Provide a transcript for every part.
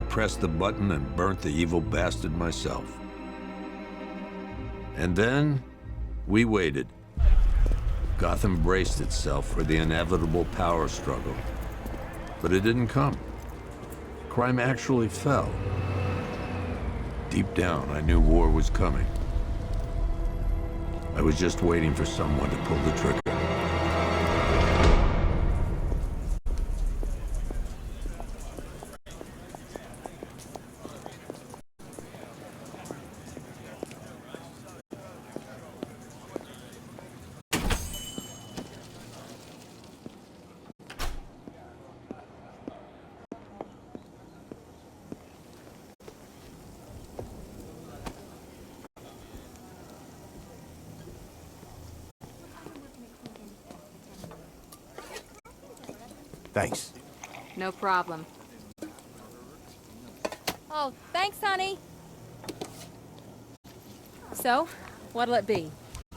pressed the button and burnt the evil bastard myself. And then, we waited. Gotham braced itself for the inevitable power struggle. But it didn't come. Crime actually fell. Deep down, I knew war was coming. I was just waiting for someone to pull the trigger. Thanks. No problem. Oh, thanks, honey. So, what'll it be?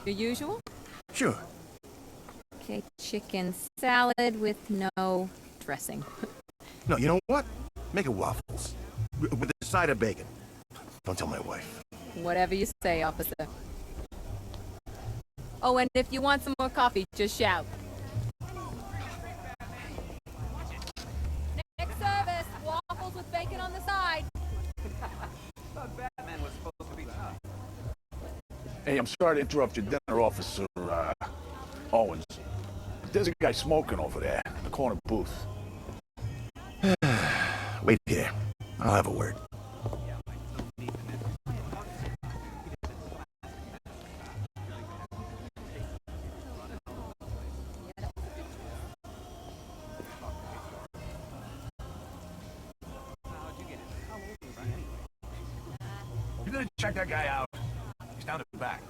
Your usual? Sure. Okay, chicken salad with no dressing. No, you know what? Make it waffles. With a side of bacon. Don't tell my wife. Whatever you say, officer. Oh, and if you want some more coffee, just shout. Next service, waffles with bacon on the side. Batman was supposed to be tough. Hey, I'm sorry to interrupt your dinner, Officer Owens. There's a guy smoking over there in the corner booth. Wait here. I'll have a word. You gonna check that guy out? He's down the back.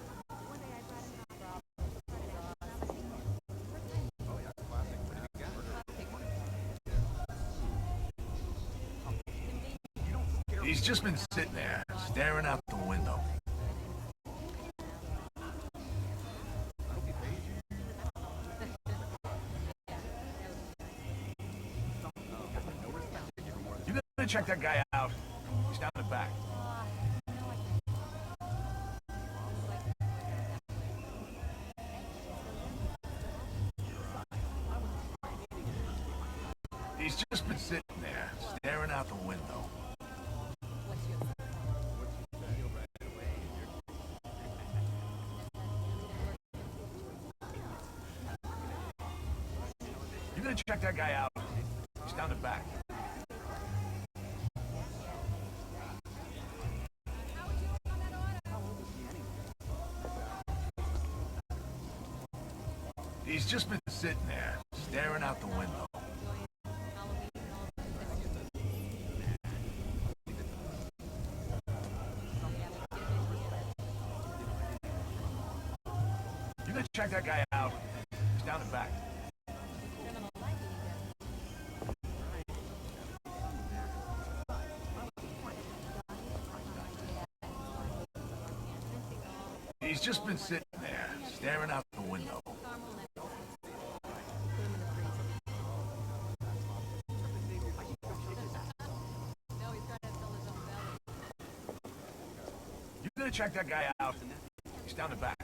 He's just been sitting there, staring out the window. You gonna check that guy out? He's down the back. He's just been sitting there, staring out the window. You gonna check that guy out? He's down the back. He's just been sitting there, staring out the window. You gonna check that guy out? He's down the back. He's just been sitting there, staring out the window. You gonna check that guy out? He's down the back.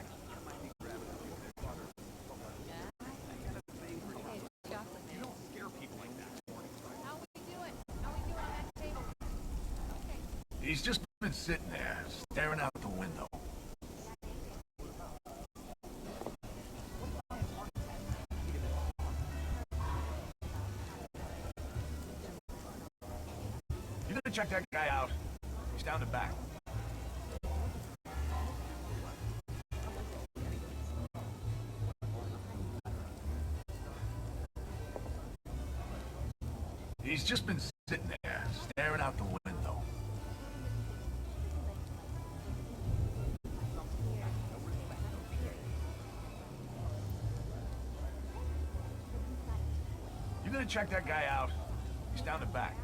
He's just been sitting there, staring out the window. You gonna check that guy out? He's down the back. He's just been sitting there, staring out the window. You gonna check that guy out? He's down the back.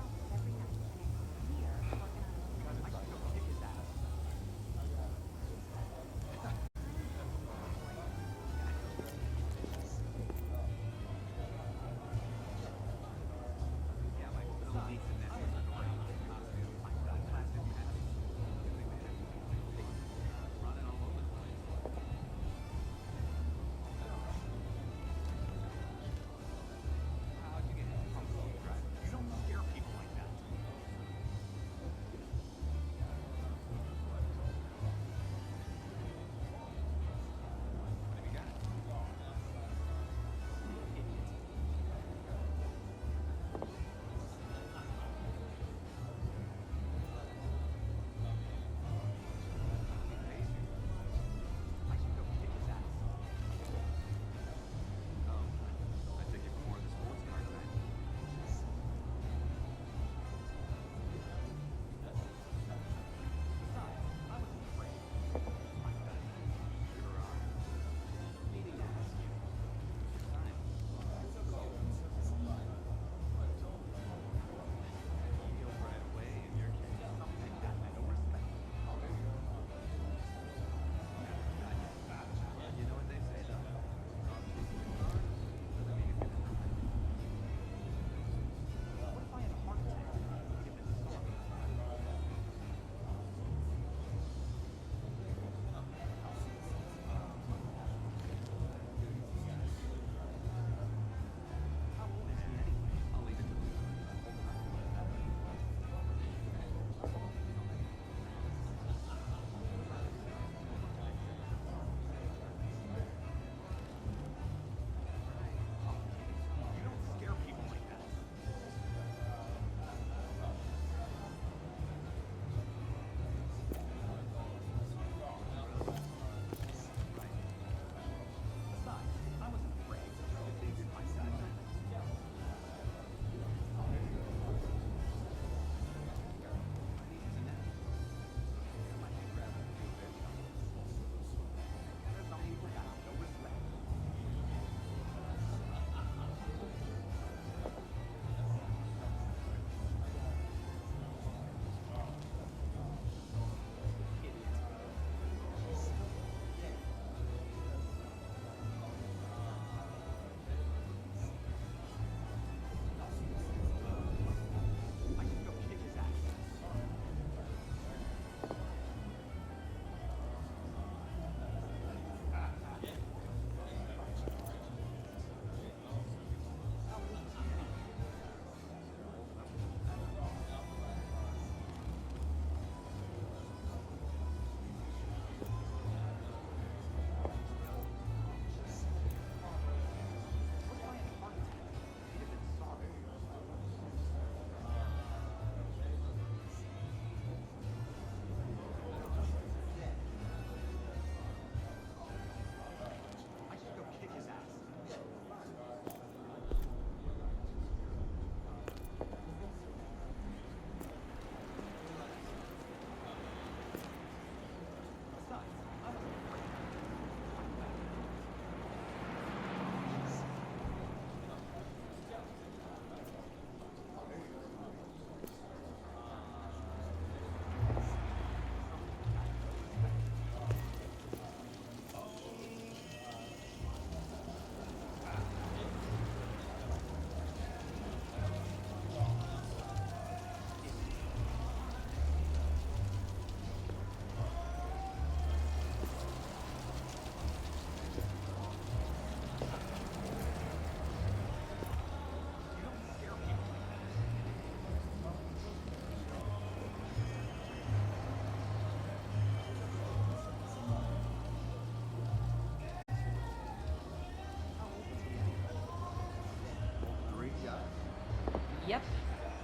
Yep,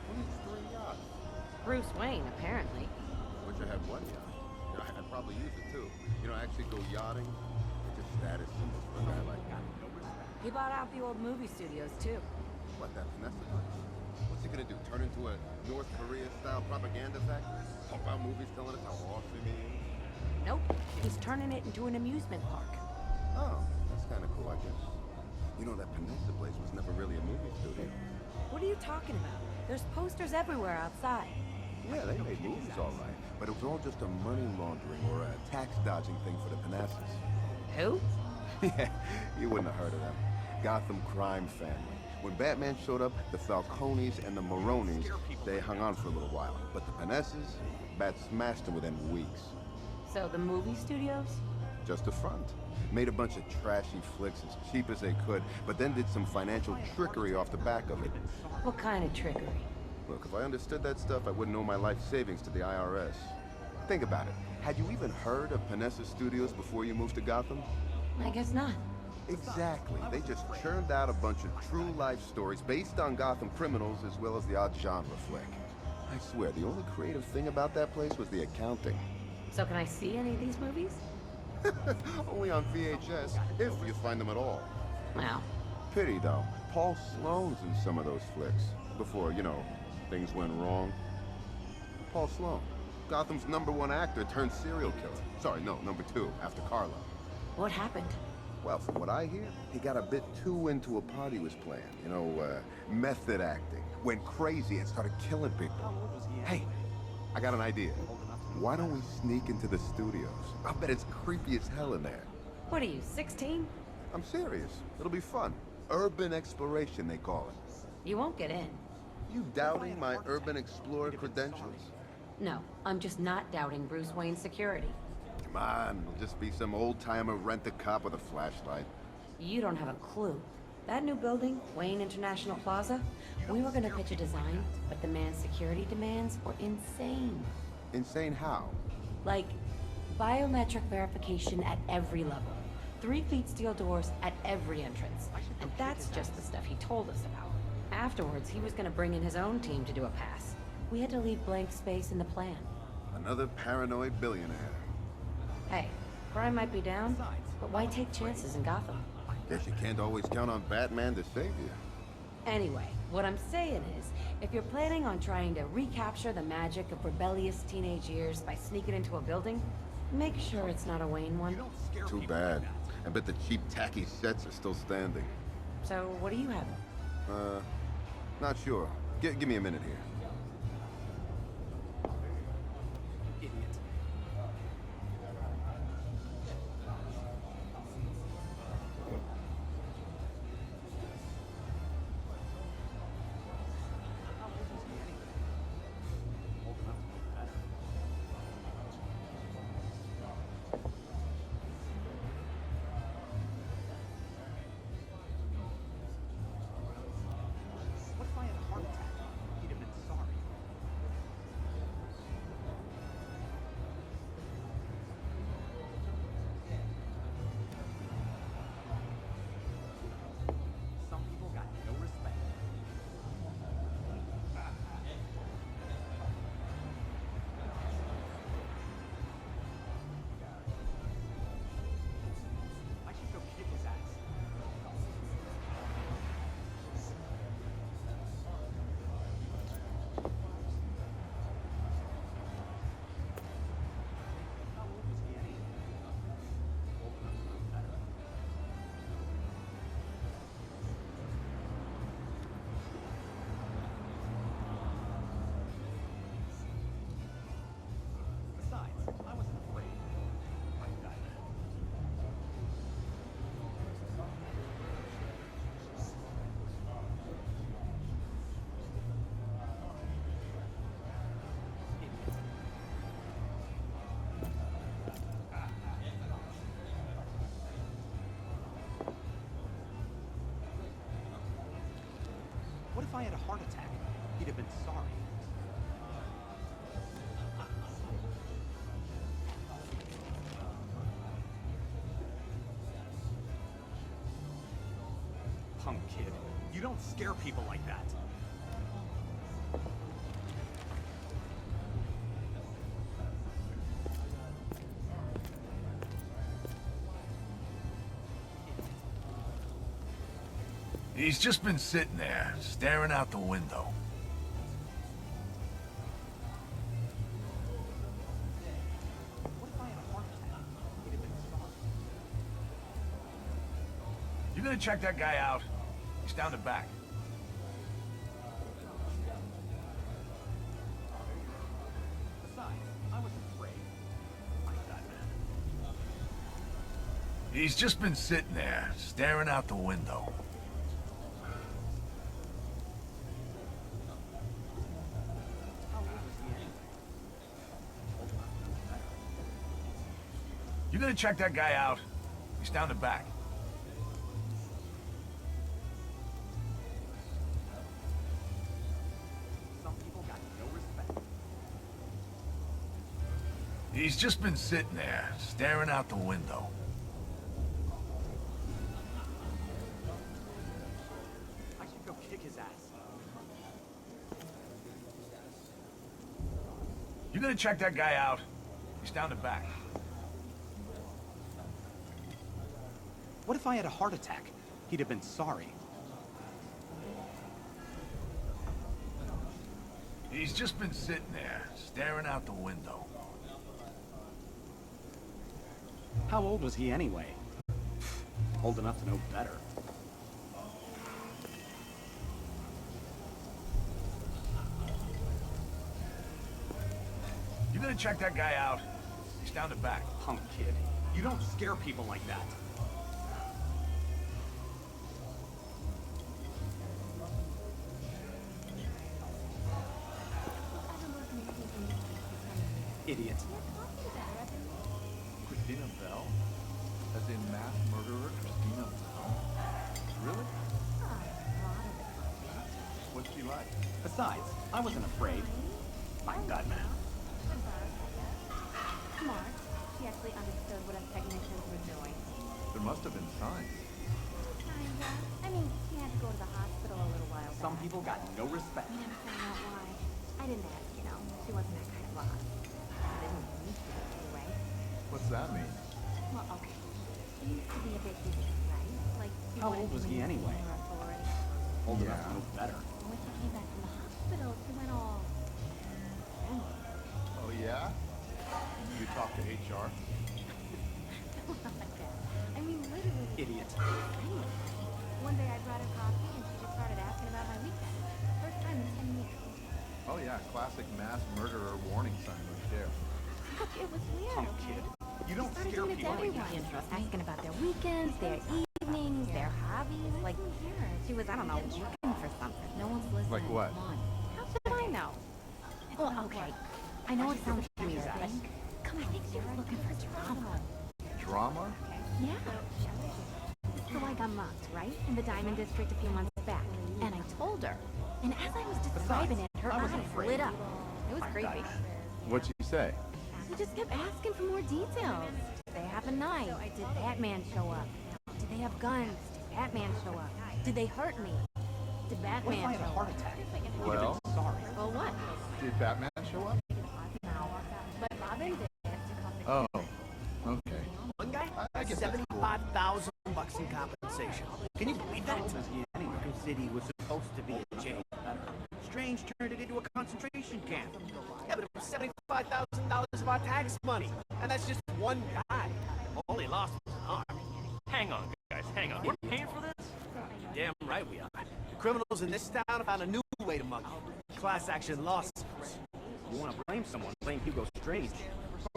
Who needs 3 yachts? Bruce Wayne, apparently. Wish I had 1 yacht. You know, I'd probably use it too. You know, actually go yachting. It's a status symbol for a guy like that. He bought out the old movie studios, too. What, that Vanessa place? What's he gonna do? Turn into a North Korea-style propaganda factory? Pump out movies telling us how awesome he is? Nope, he's turning it into an amusement park. Oh, that's kind of cool, I guess. You know, that Vanessa place was never really a movie studio. What are you talking about? There's posters everywhere outside. Yeah, they made movies all right, but it was all just a money laundering or a tax dodging thing for the Panessas. Who? Yeah, you wouldn't have heard of them. Gotham crime family. When Batman showed up, the Falcones and the Maronis, they hung on for a little while. But the Panessas, Bat smashed them within weeks. So the movie studios? Just a front. Made a bunch of trashy flicks as cheap as they could, but then did some financial trickery off the back of it. What kind of trickery? Look, if I understood that stuff, I wouldn't owe my life savings to the IRS. Think about it. Had you even heard of Panessa Studios before you moved to Gotham? I guess not. Exactly. They just churned out a bunch of true life stories based on Gotham criminals as well as the odd genre flick. I swear, the only creative thing about that place was the accounting. So can I see any of these movies? Only on VHS, if you find them at all. Wow. Pity, though. Paul Sloane's in some of those flicks. Before, you know, things went wrong. Paul Sloane. Gotham's #1 actor turned serial killer. Sorry, no, #2, after Carlo. What happened? Well, from what I hear, he got a bit too into a part he was playing. You know, method acting. Went crazy and started killing people. Hey, I got an idea. Why don't we sneak into the studios? I bet it's creepy as hell in there. What are you, 16? I'm serious. It'll be fun. Urban exploration, they call it. You won't get in. You doubting my urban explorer credentials? No, I'm just not doubting Bruce Wayne's security. Come on, it'll just be some old-timer rent-a-cop with a flashlight. You don't have a clue. That new building, Wayne International Plaza, we were gonna pitch a design, but the man's security demands were insane. Insane how? Like, biometric verification at every level. 3 feet steel doors at every entrance. And that's just the stuff he told us about. Afterwards, he was gonna bring in his own team to do a pass. We had to leave blank space in the plan. Another paranoid billionaire. Hey, crime might be down, but why take chances in Gotham? Guess you can't always count on Batman to save you. Anyway, what I'm saying is, if you're planning on trying to recapture the magic of rebellious teenage years by sneaking into a building, make sure it's not a Wayne one. Too bad. I bet the cheap, tacky sets are still standing. So, what do you have? Not sure. Give me a minute here. What if I had a heart attack? He'd have been sorry. Some people got no respect. I should go kick his ass. How old was he anyway? Old enough to know better. Besides, I wasn't afraid. Like that. What if I had a heart attack? He'd have been sorry. Punk kid. You don't scare people like that. He's just been sitting there, staring out the window. You gonna check that guy out? He's down the back. Besides, I wasn't afraid. My God, man. He's just been sitting there, staring out the window. You gonna check that guy out? He's down the back. Some people got no respect. He's just been sitting there, staring out the window. I should go kick his ass. You gonna check that guy out? He's down the back. What if I had a heart attack? He'd have been sorry. He's just been sitting there, staring out the window. How old was he anyway? Old enough to know better. You gonna check that guy out? He's down the back. Punk kid. You don't scare people like that. Idiot. Christina Bell? As in mass murderer Christina Bell? Really? What's she like? Besides, I wasn't afraid. My God, man. Smart. She actually understood what us technicians were doing. There must have been signs. Kinda. I mean, she had to go to the hospital a little while Some back. people got no respect. We never found out why. I didn't ask, you know. She wasn't that kind of boss. She didn't used to be anyway. What's that mean? Well, okay. She used to be a bit busy, right? Like, she How wouldn't old was he communicate anyway? her authority. Old enough Yeah. to know better. When she came back from the hospital, she went all... Oh, yeah? You talked to HR? I mean, literally... Idiot. Right. One day I brought her coffee and she just started asking about my weekend. First time in 10 years. Oh, yeah, classic mass murderer warning sign right there. Look, it was weird, Punk okay? kid. You don't Started scare doing it to people like everyone. that. Asking about their weekends, their evenings, their hobbies. Like, she was, I don't know, looking for something. No one's listening. Like what? How should I know? Well, okay. I know it sounds weird, but come on, I think she was looking for drama. Drama? Yeah. So I got mugged, right? In the Diamond District a few months back. And I told her. And as I was describing it, her I wasn't eyes afraid. lit up. It was creepy. What'd she say? She just kept asking for more details. Did they have a knife? Did Batman show up? Did they have guns? Did Batman show up? Did they hurt me? Did What if I Batman had a show heart up? attack? Well, Sorry. Well, what? did Batman show up? But Robin did. Oh, okay. One guy, I guess that's cool. $75,000 in compensation. Can you believe that? Anyway. Arkham City was supposed to be a jail. Strange turned it into a concentration camp. Yeah, but it was $75,000 of our tax money. And that's just one guy. All he lost was an arm. Hang on, guys, hang on. We're paying for this? Damn right we are. The criminals in this town found a new way to mug you. Class action lawsuits. You want to blame someone, blame Hugo Strange.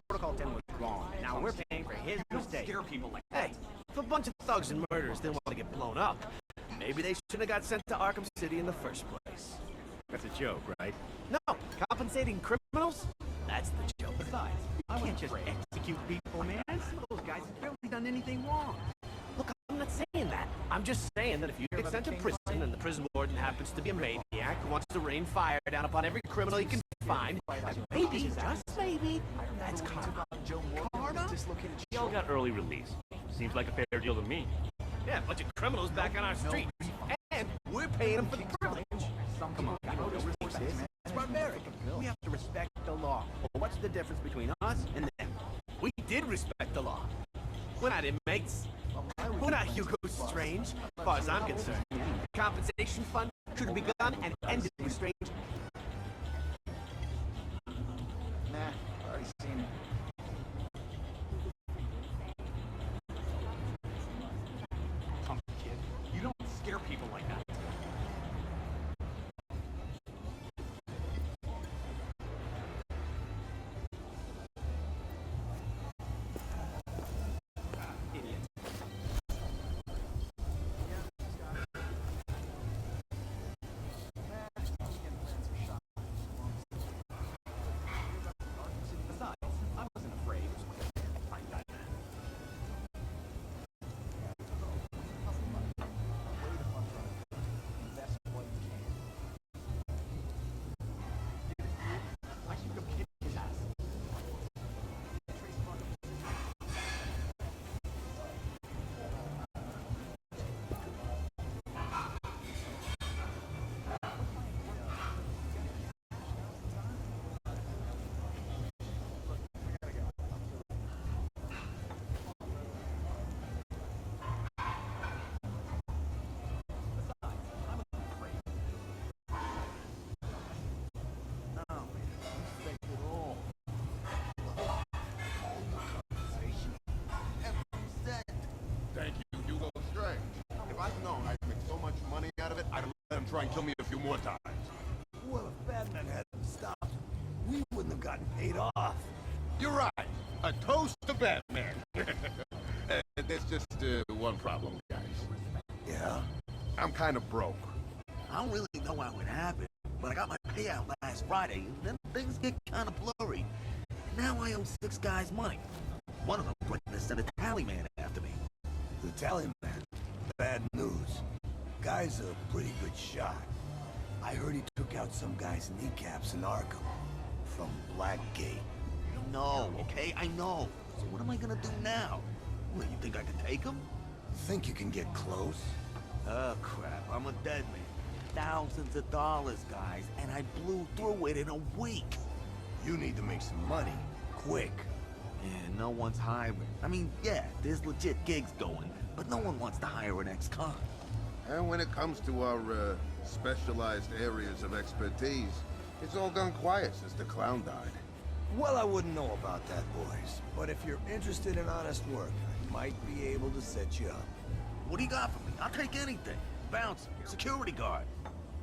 Protocol 10 was wrong. Now we're paying for his mistake. Scare people like Hey, if a bunch of thugs and murderers didn't want to get blown up, maybe they shouldn't have got sent to Arkham City in the first place. That's a joke, right? No, compensating criminals? That's the joke. Besides, I wouldn't just execute people, man. Some of those guys have barely done anything wrong. Look, I'm not saying that. I'm just saying that if you get sent to prison and the prison warden happens to be a maniac who wants to rain fire down upon every criminal he can find, maybe, just maybe, that's karma. Karma? Y'all got early release. Seems like a fair deal to me. Yeah, a bunch of criminals back on our streets. And we're paying them for the privilege. Come on, I know no respect, man. what's the difference between us and them? We did respect the law. We're not inmates. We're not Hugo Strange, as far as I'm concerned. The compensation fund should have begun and ended with Strange. Nah, I've already seen it. Come, kid. You don't scare people like that. Thank you, Hugo Strange. If I'd known I'd make so much money out of it, I'd have let him try and kill me a few more times. Well, if Batman hadn't stopped, we wouldn't have gotten paid off. You're right. A toast to Batman. There's just one problem, guys. Yeah? I'm kind of broke. I don't really know how it happened, but I got my payout last Friday, and then things get kind of blurry. Now I owe 6 guys money. One of them threatened to send a tally man after me. The tally man? Bad news. Guy's a pretty good shot. I heard he took out some guy's kneecaps in Arkham. From Blackgate. No, okay? I know. So what am I gonna do now? What, you think I can take him? Think you can get close? Oh, crap. I'm a dead man. Thousands of dollars, guys, and I blew through it in a week. You need to make some money. Quick. Yeah, no one's hiring. I mean, yeah, there's legit gigs going, but no one wants to hire an ex-con. And when it comes to our specialized areas of expertise, it's all gone quiet since the clown died. Well, I wouldn't know about that, boys. But if you're interested in honest work, I might be able to set you up. What do you got for me? I'll take anything. Bouncer, security guard,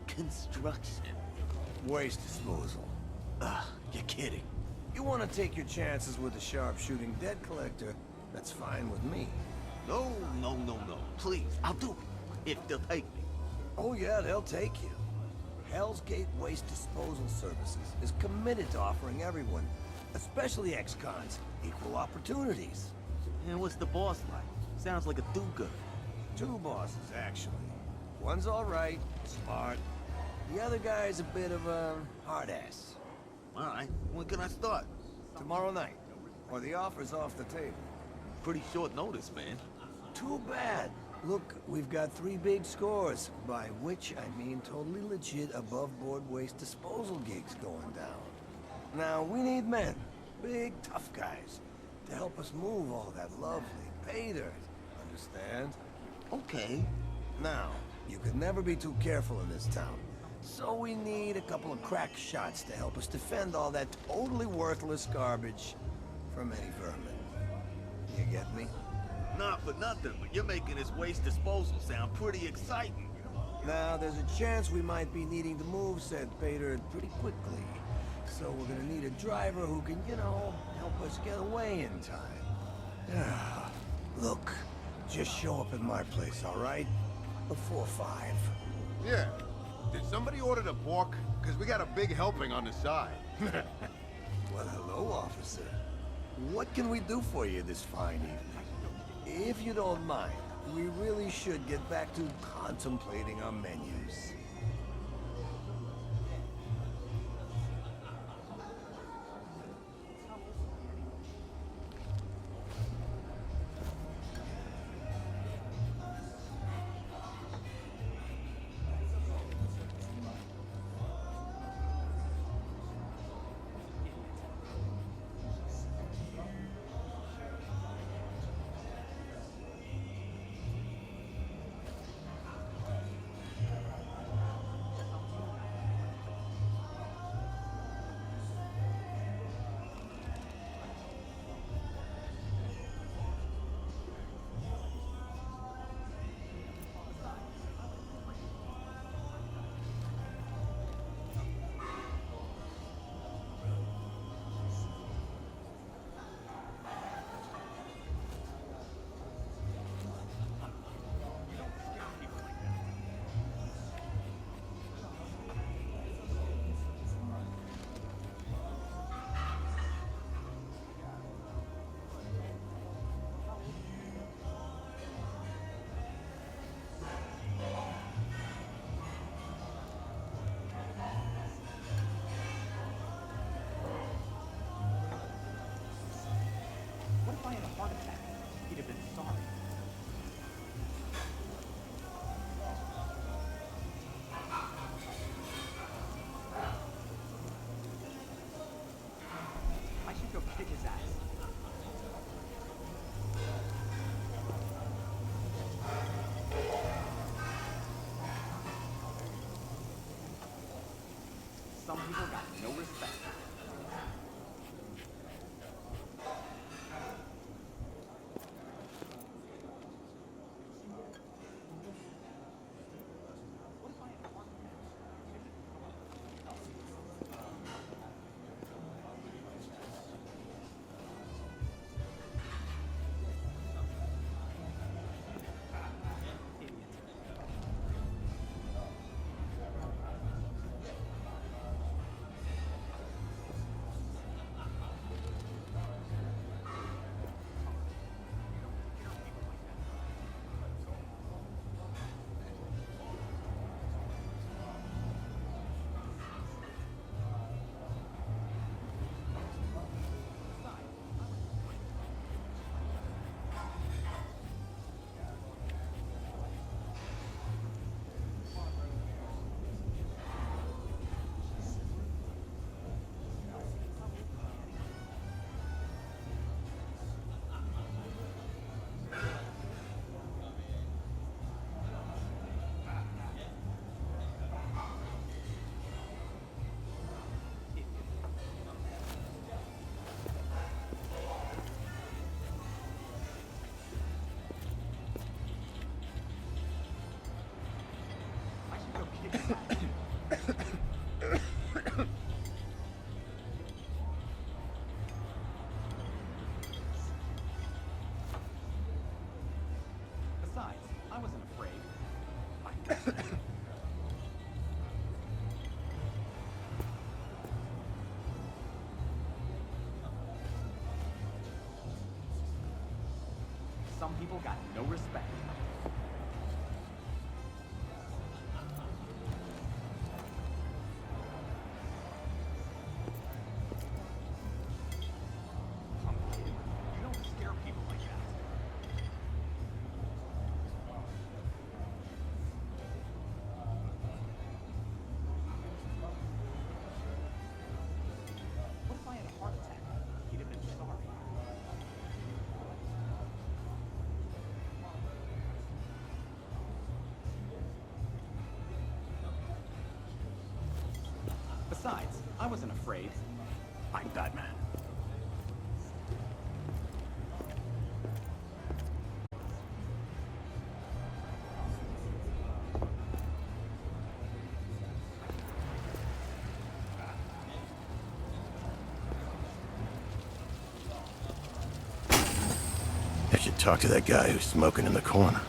construction. Waste disposal. Ugh, you're kidding. You want to take your chances with a sharpshooting debt collector, that's fine with me. No. Please, I'll do it. If they'll take me. Oh yeah, they'll take you. Hell's Gate Waste Disposal Services is committed to offering everyone, especially ex-cons, equal opportunities. And what's the boss like? Sounds like a do-gooder. 2 bosses, actually. One's all right, smart. The other guy's a bit of a hard-ass. All right, when can I start? Tomorrow night. Or the offer's off the table. Pretty short notice, man. Too bad. Look, we've got 3 big scores, by which I mean totally legit above-board waste disposal gigs going down. Now, we need men, big, tough guys, to help us move all that lovely pay dirt. Understand? Okay. Now, you can never be too careful in this town. So we need a couple of crack shots to help us defend all that totally worthless garbage from any vermin. You get me? Not for nothing, but you're making this waste disposal sound pretty exciting. Now, there's a chance we might be needing to move said pay dirt pretty quickly. So we're gonna need a driver who can, you know, help us get away in time. Look, just show up at my place, all right? Before 5. Yeah. Did somebody order the pork? Because we got a big helping on the side. Well, hello, officer. What can we do for you this fine evening? If you don't mind, we really should get back to contemplating our menus. Some people got no respect. Besides, I wasn't afraid. Some people got no respect. Come on, kid. You don't scare people like that. What if I had a heart attack? He'd have been sorry. Besides, I wasn't afraid. I'm Batman. I should talk to that guy who's smoking in the corner.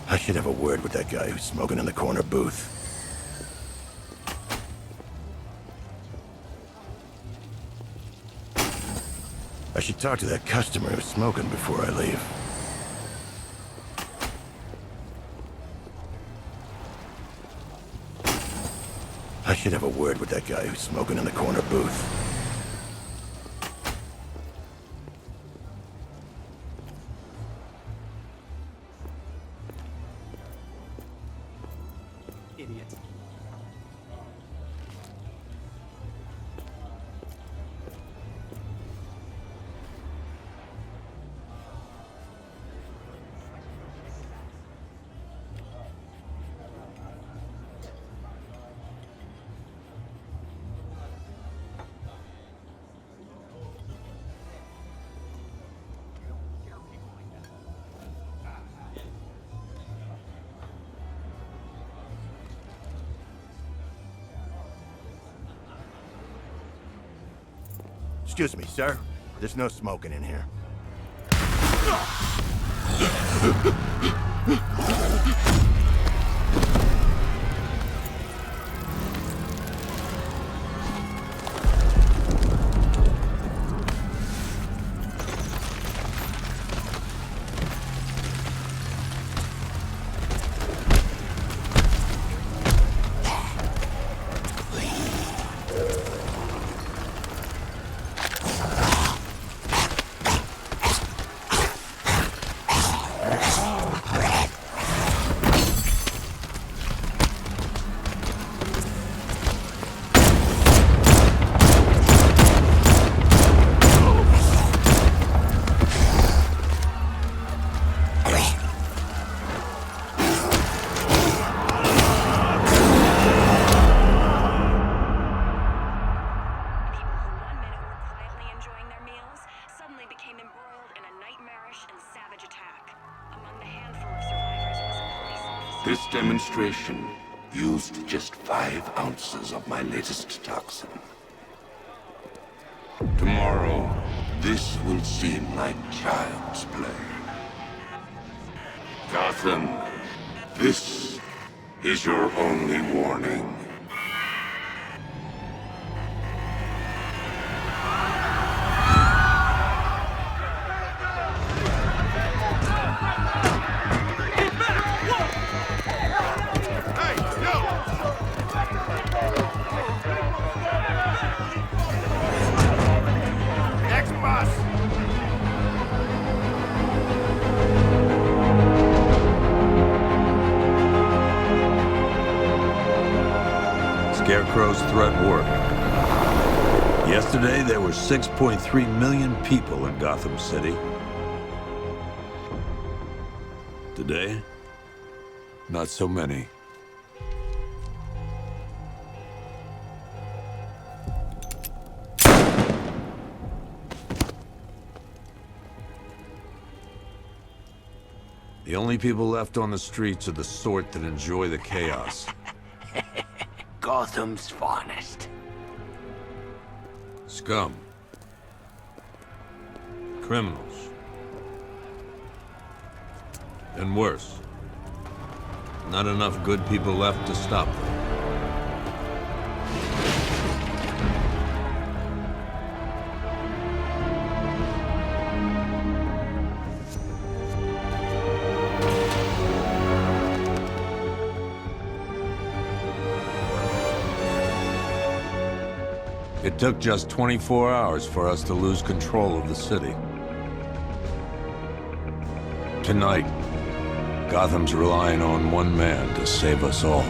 I should have a word with that guy who's smoking in the corner booth. I should talk to that customer who's smoking before I leave. I should have a word with that guy who's smoking in the corner booth. Idiot. Excuse me, sir. There's no smoking in here. savage attack. Among the handful of survivors was a police officer. This demonstration used just 5 ounces of my latest toxin. Tomorrow, this will seem like child's play. Gotham, this is your only warning. Scarecrow's threat worked. Yesterday, there were 6.3 million people in Gotham City. Today, not so many. The only people left on the streets are the sort that enjoy the chaos. Gotham's finest. Scum. Criminals. And worse. Not enough good people left to stop them. It took just 24 hours for us to lose control of the city. Tonight, Gotham's relying on one man to save us all.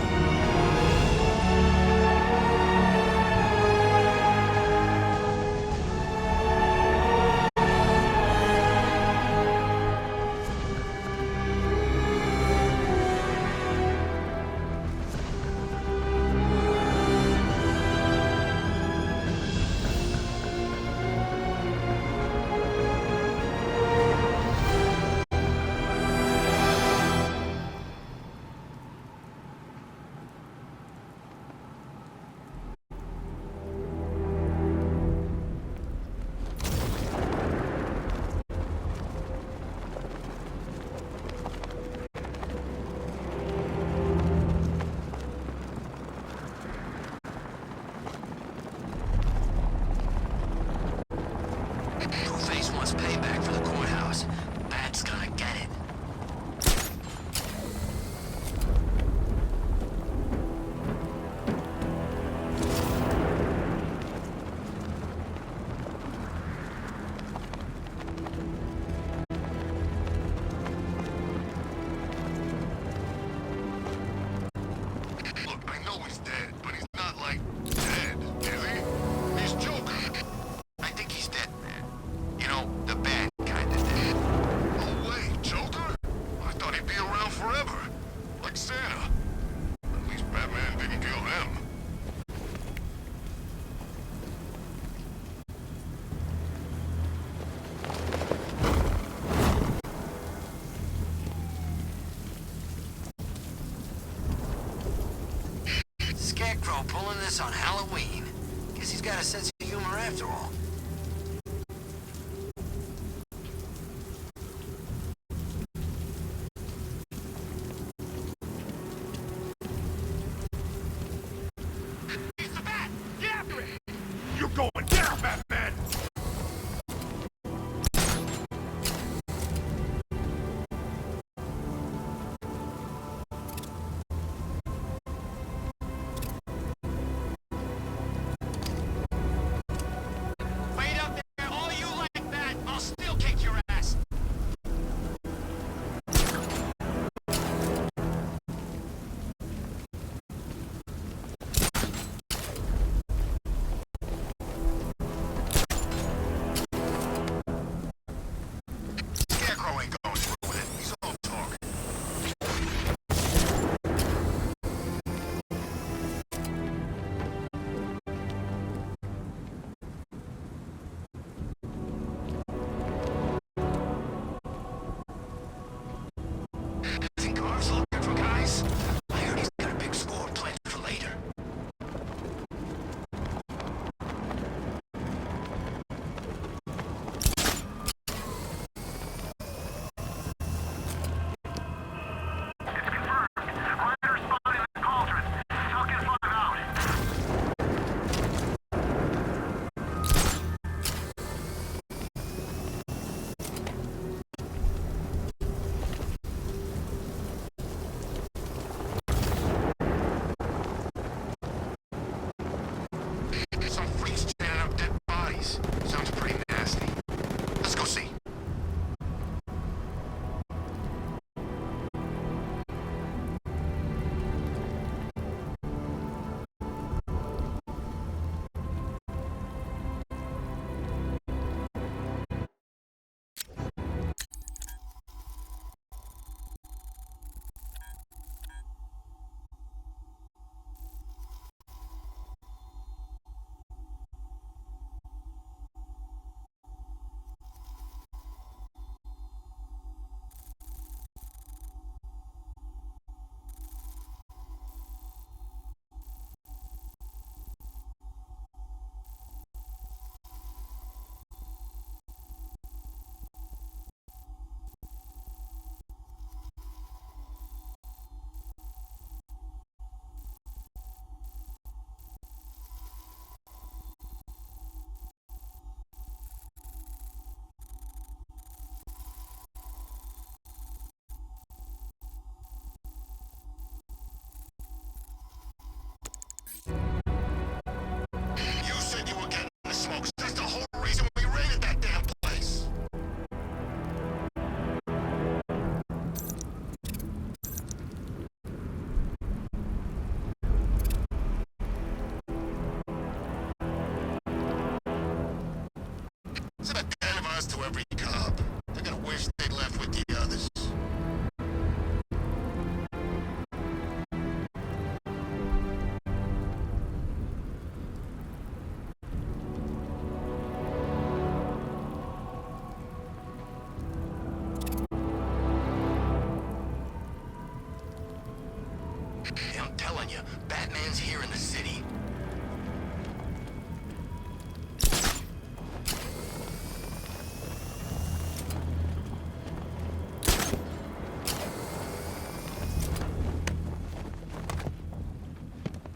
telling you, Batman's here in the city.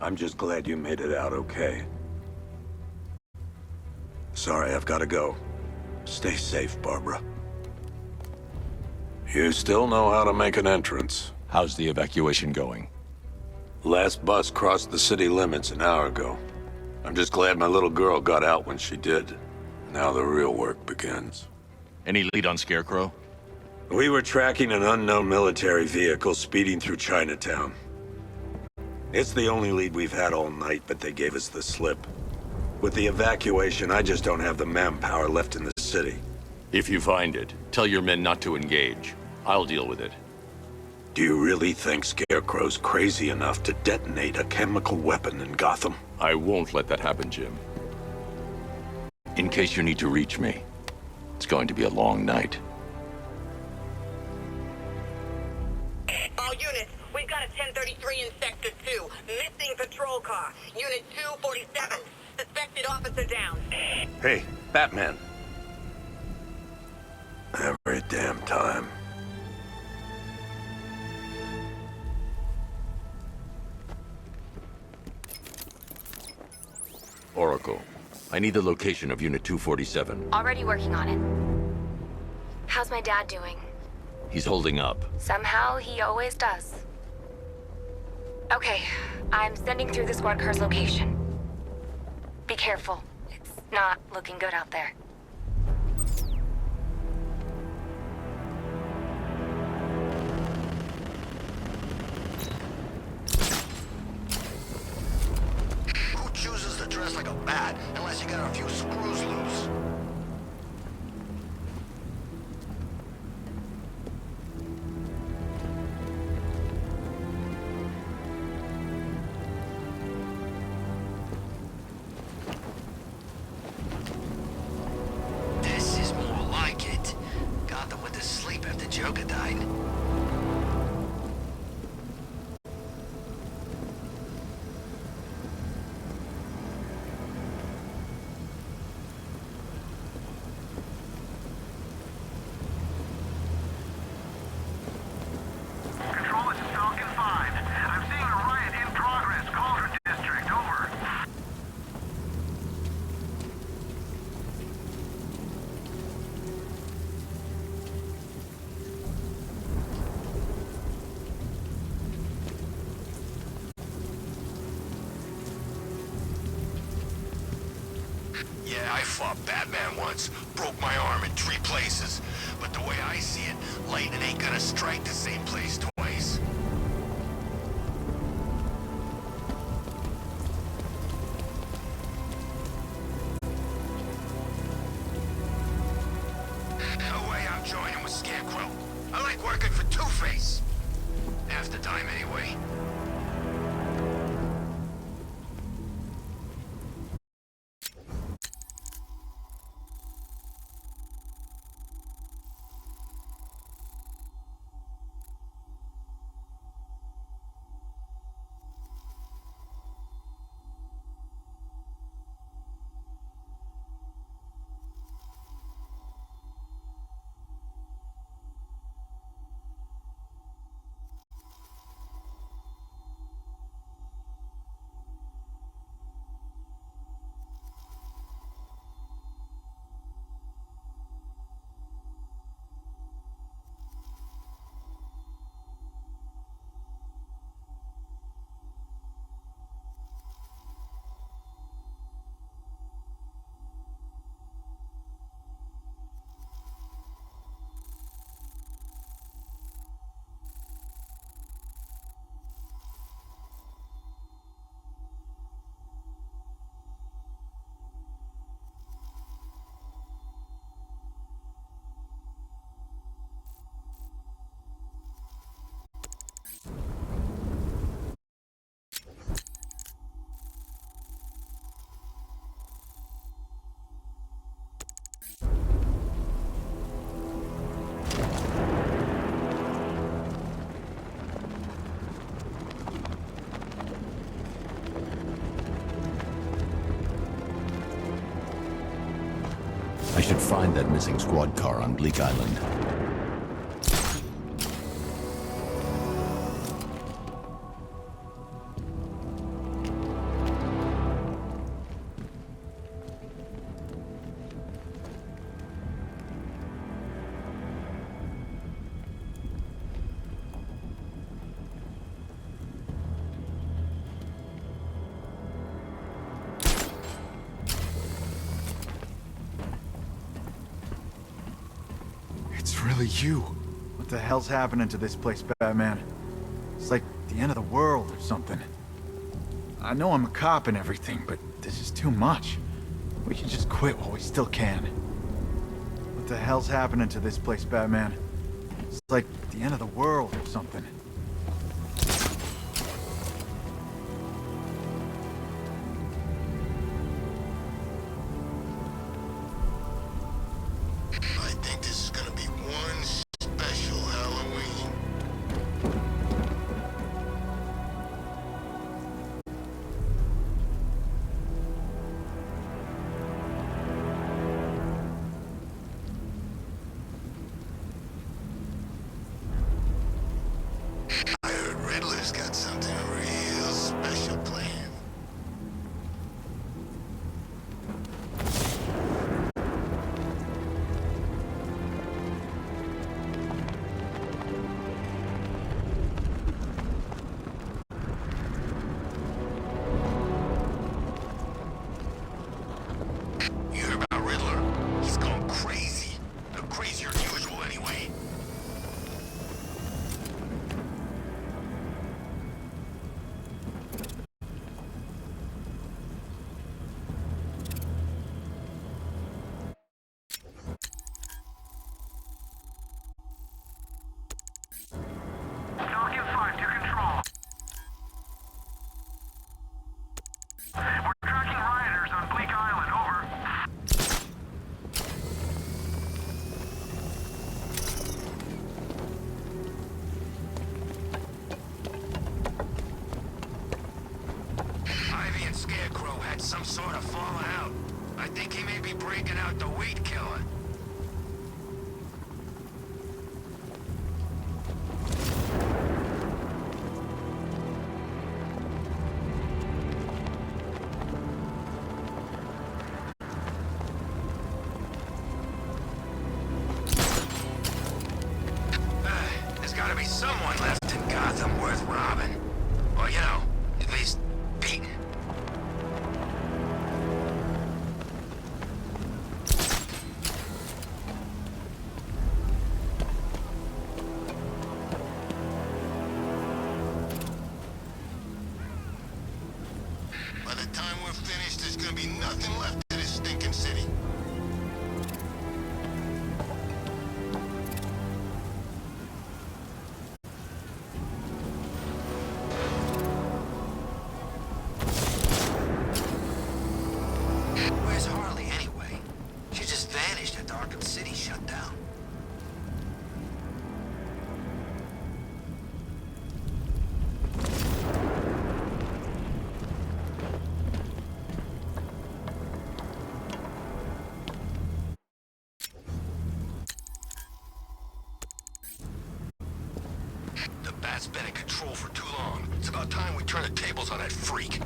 I'm just glad you made it out okay. Sorry, I've got to go. Stay safe, Barbara. You still know how to make an entrance. How's the evacuation going? Last bus crossed the city limits an hour ago. I'm just glad my little girl got out when she did. Now the real work begins. Any lead on Scarecrow? We were tracking an unknown military vehicle speeding through Chinatown. It's the only lead we've had all night, but they gave us the slip. With the evacuation, I just don't have the manpower left in the city. If you find it, tell your men not to engage. I'll deal with it. Do you really think Scarecrow's crazy enough to detonate a chemical weapon in Gotham? I won't let that happen, Jim. In case you need to reach me, it's going to be a long night. All units, we've got a 1033 in Sector 2. Missing patrol car. Unit 247. Suspected officer down. Hey, Batman. Every damn time. Oracle, I need the location of Unit 247. Already working on it. How's my dad doing? He's holding up. Somehow, he always does. Okay, I'm sending through the squad car's location. Be careful. It's not looking good out there. Who chooses to dress like a bat unless you got a few screws loose? This is more like it. Gotham went to sleep after Joker died. Control, this is Falcon 5. I'm seeing a riot in progress. Cauldron District, over. Yeah, I fought Batman once. Broke my arm in 3 places. But the way I see it, lightning ain't gonna strike the same place twice. No way I'm joining with Scarecrow. I like working for Two-Face. Half the time, anyway. should find that missing squad car on Bleak Island. It's really you. What the hell's happening to this place, Batman? It's like the end of the world or something. I know I'm a cop and everything, but this is too much. We should just quit while we still can. What the hell's happening to this place, Batman? It's like the end of the world or something. I think this is gonna be one special Halloween. I heard Riddler's got something real special planned. You heard about Riddler? He's gone crazy. Crazier than usual, anyway. Falcon 5 to control. We're tracking rioters on Bleak Island, over. Ivy and Scarecrow had some sort of falling out. I think he may be breaking out the weed killer. There's gotta be someone left in Gotham worth robbing. Or, you know, at least beating. By the time we're finished, there's gonna be nothing left of this stinking city. Where's Harley, anyway? She just vanished after Arkham City shut down. The Bat's been in control for too long. It's about time we turn the tables on that freak.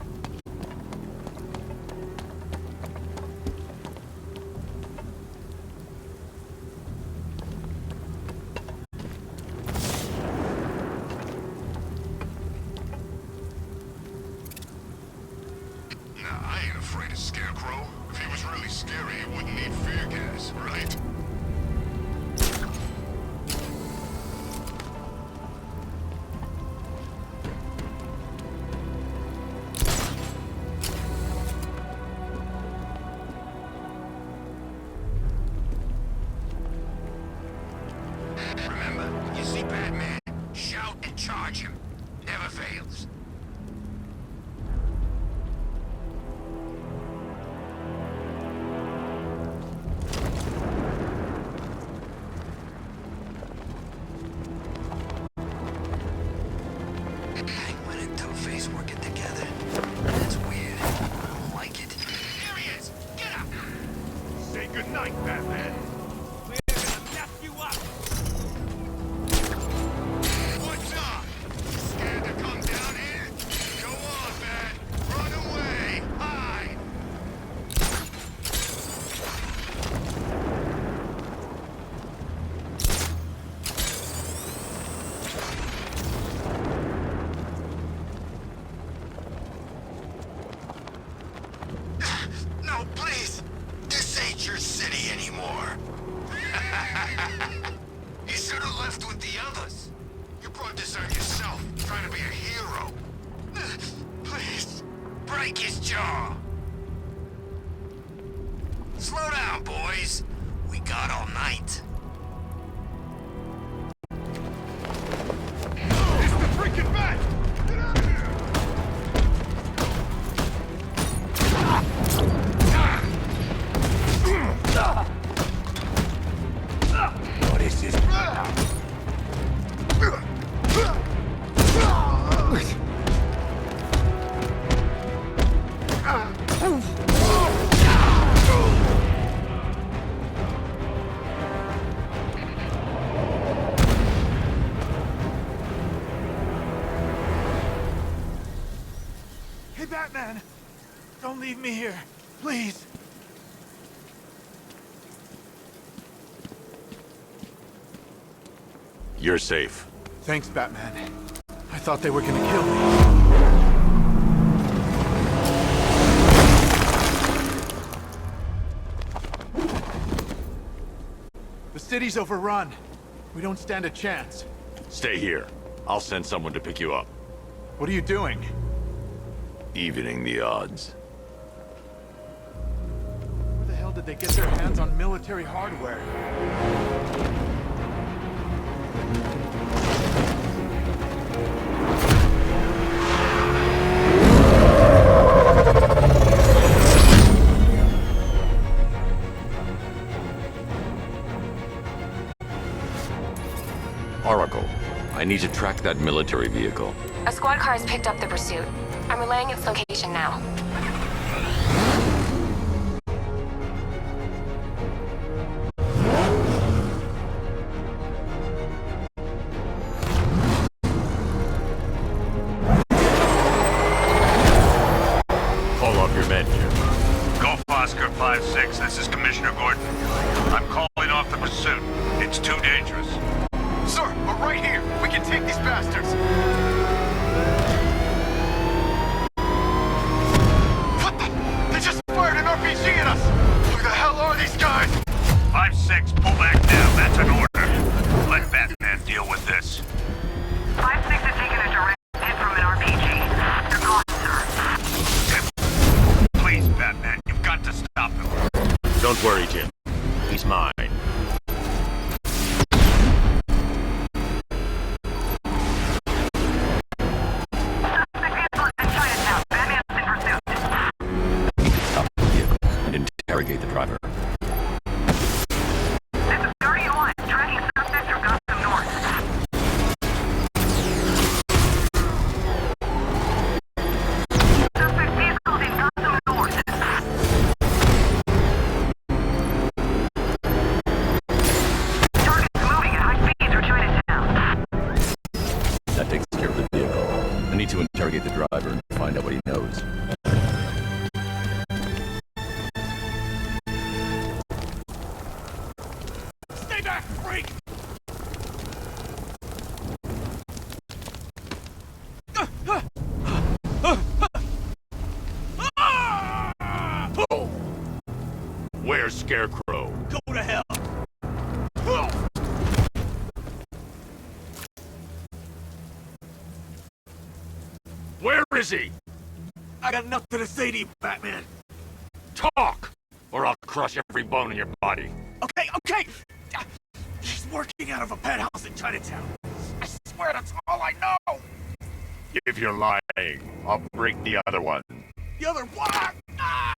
Nah, I ain't afraid of Scarecrow. If he was really scary, he wouldn't need fear gas, right? Remember, when you see Batman, shout and charge him. Never fails. strike his jaw. Slow down, boys. We got all night. It's the freaking bat! Get out of here! What is this? Hey, Batman! Don't leave me here, please. You're safe. Thanks, Batman. I thought they were gonna kill me. The city's overrun. We don't stand a chance. Stay here. I'll send someone to pick you up. What are you doing? Evening the odds. Where the hell did they get their hands on military hardware? Oracle, I need to track that military vehicle. A squad car has picked up the pursuit. I'm relaying its location now. Call off your men here. Golf Oscar 5-6, this is Commissioner Gordon. I'm calling off the pursuit. It's too dangerous. Sir, we're right here. We can take these bastards. What the? They just fired an RPG at us. Who the hell are these guys? 5-6, pull back now. That's an order. Let Batman deal with this. 5-6 has taken a direct hit from an RPG. They're gone, sir. Please, Batman, you've got to stop him. Don't worry, Jim. He's mine. Stop the vehicle and interrogate the driver. This is 31, tracking suspect through Gotham North. Suspect vehicles in Gotham North. Target's moving at high speed through Chinatown. That takes care of the vehicle. I need to interrogate the driver and find out what he knows. Stay back, freak! Where's Scarecrow? Go to hell! Where is he? I got nothing to say to you, Batman. Talk! Or I'll crush every bone in your body. Okay, okay! He's working out of a penthouse in Chinatown. I swear that's all I know! If you're lying, I'll break the other one. The other what? Ah!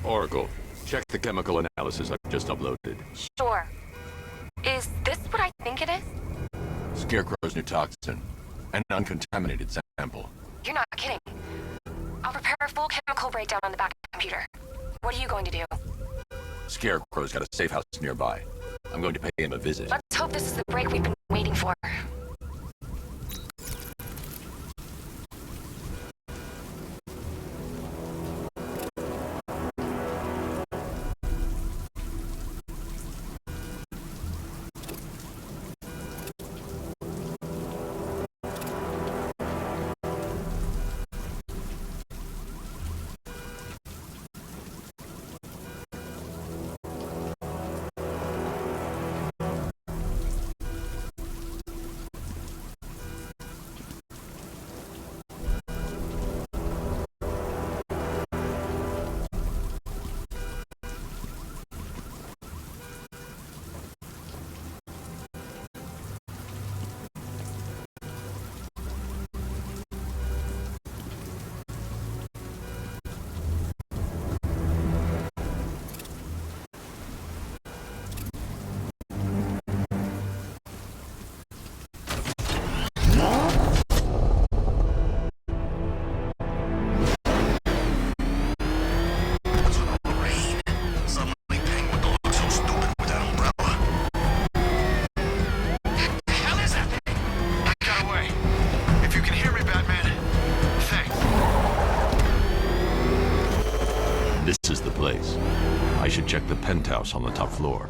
Oracle, check the chemical analysis I've just uploaded. Sure. Is this what I think it is? Scarecrow's new toxin. An uncontaminated sample. You're not kidding. I'll prepare a full chemical breakdown on the back computer. What are you going to do? Scarecrow's got a safe house nearby. I'm going to pay him a visit. Let's hope this is the break we've been waiting for. I should check the penthouse on the top floor.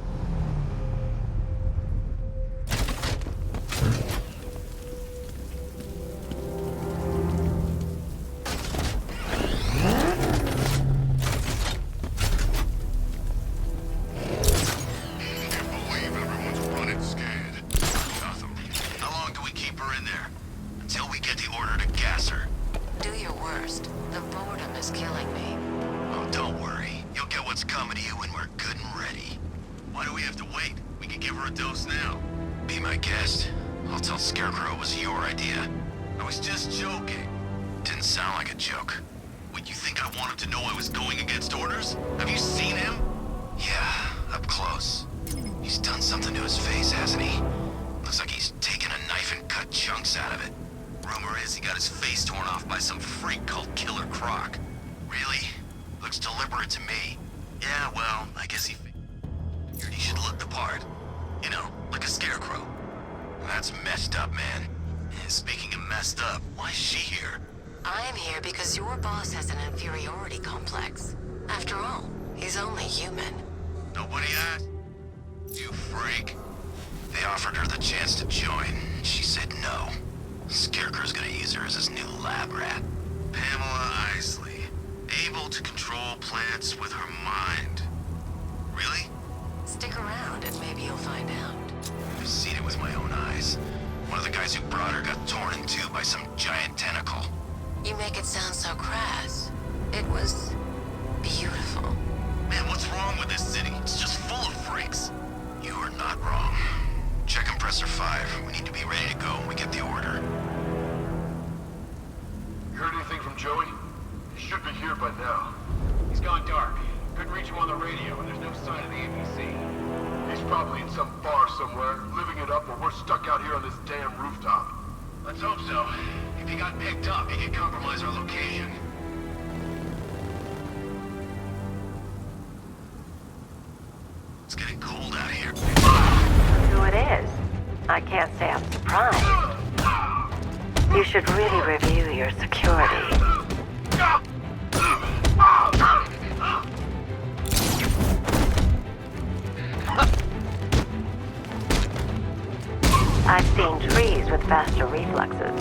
I've seen trees with faster reflexes.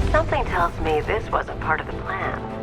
Something tells me this wasn't part of the plan.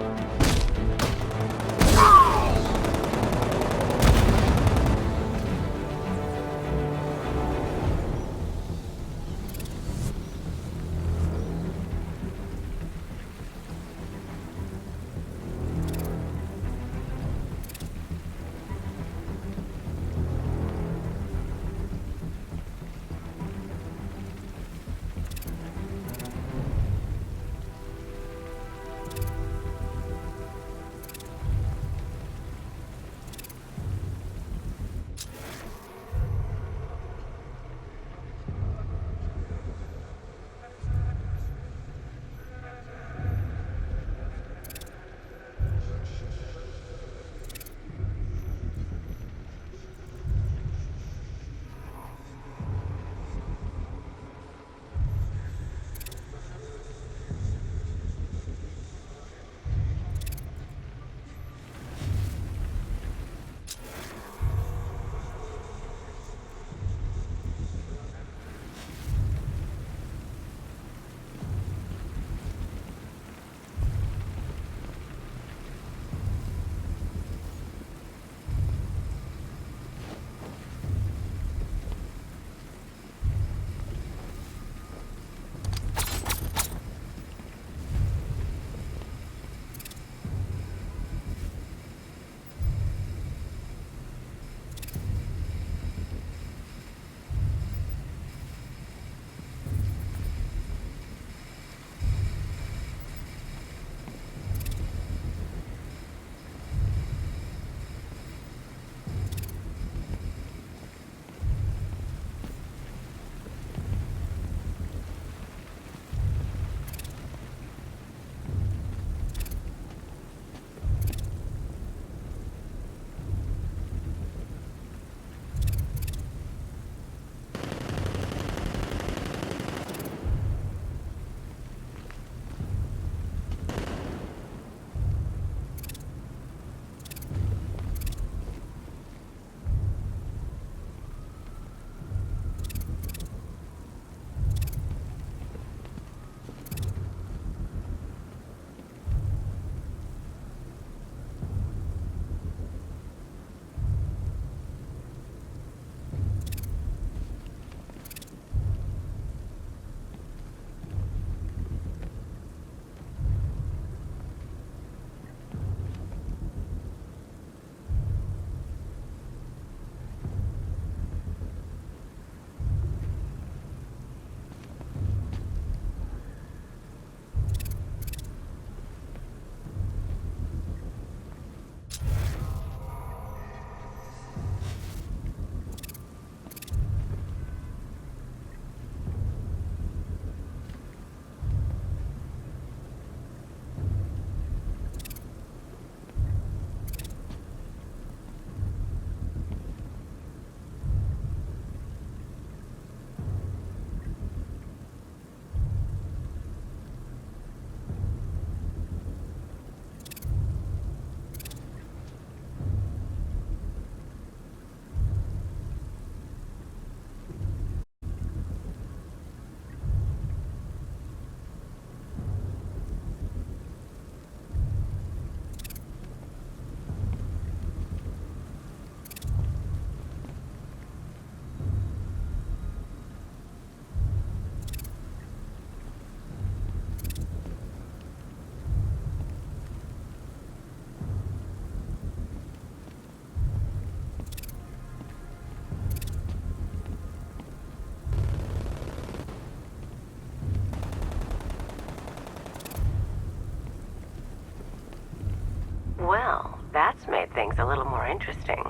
things a little more interesting.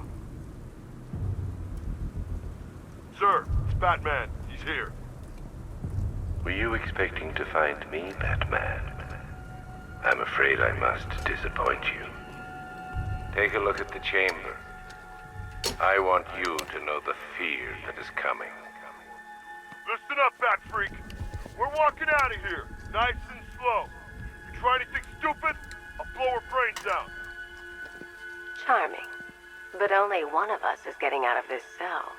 Sir, it's Batman. He's here. Were you expecting to find me, Batman? I'm afraid I must disappoint you. Take a look at the chamber. I want you to know the fear that is coming. Listen up, Bat Freak. We're walking out of here, nice and slow. You try anything stupid, I'll blow her brains out. Charming. But only one of us is getting out of this cell.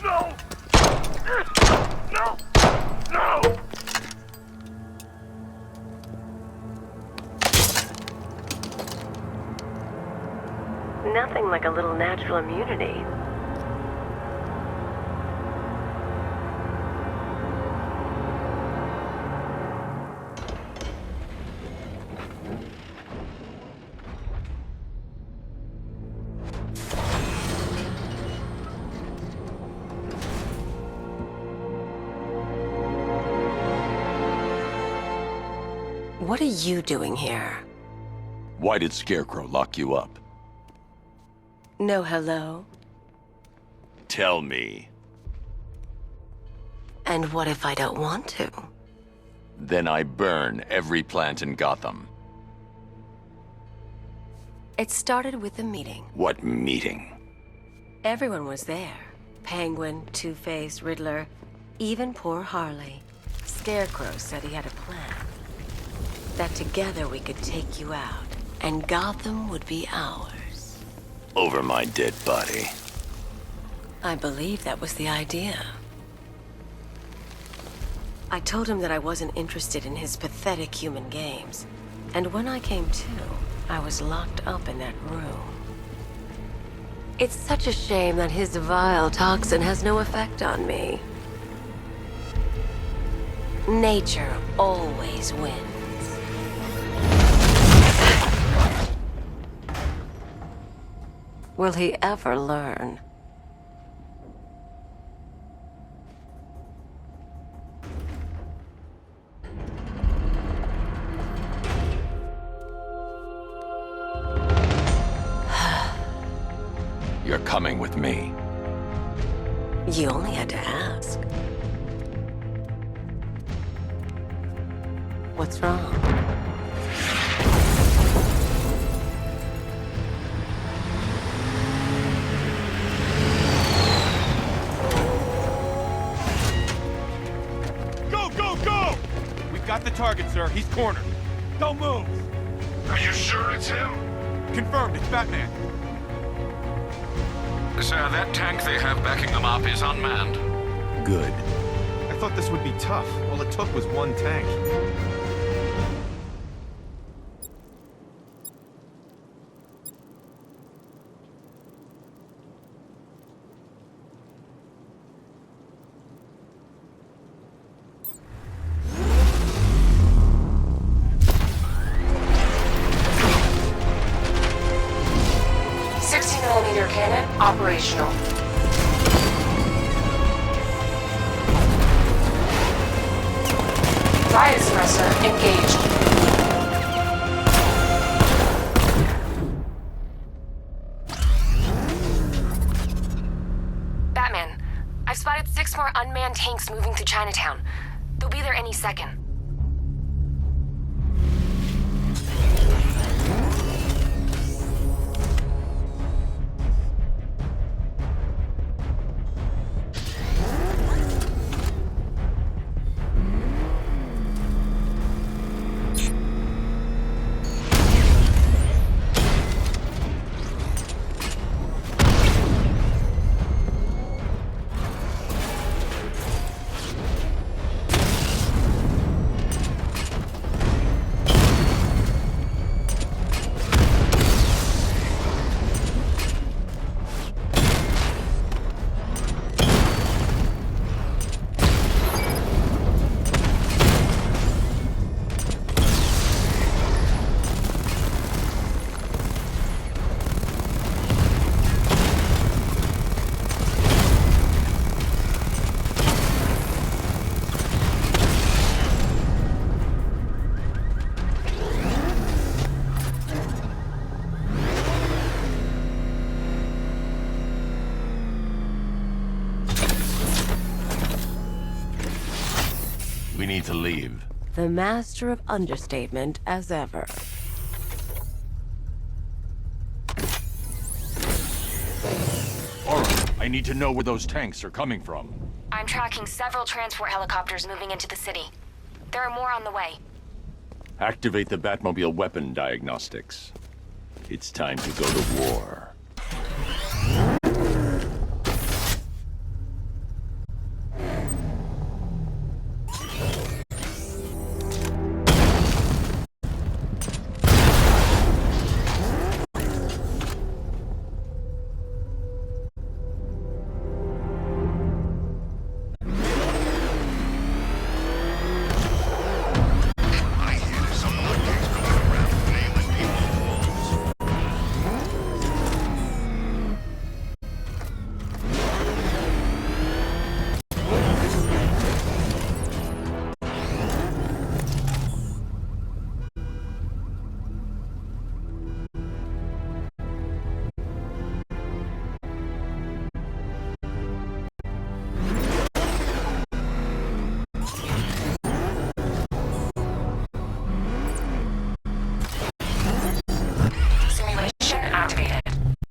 No! No! No! Nothing like a little natural immunity. What are you doing here? Why did Scarecrow lock you up? No hello? Tell me. And what if I don't want to? Then I burn every plant in Gotham. It started with a meeting. What meeting? Everyone was there. Penguin, Two-Face, Riddler, even poor Harley. Scarecrow said he had a plan. That together we could take you out, and Gotham would be ours. Over my dead body. I believe that was the idea. I told him that I wasn't interested in his pathetic human games. And when I came to, I was locked up in that room. It's such a shame that his vile toxin has no effect on me. Nature always wins. Will he ever learn? You're coming with me. You only had to ask. What's wrong? Got the target, sir. He's cornered. Don't move! Are you sure it's him? Confirmed, it's Batman. Sir, that tank they have backing them up is unmanned. Good. I thought this would be tough. All it took was one tank. Operational. Riot suppressor engaged. Batman, I've spotted 6 more unmanned tanks moving through Chinatown. They'll be there any second. need to leave. The master of understatement as ever. Aura, I need to know where those tanks are coming from. I'm tracking several transport helicopters moving into the city. There are more on the way. Activate the Batmobile weapon diagnostics. It's time to go to war.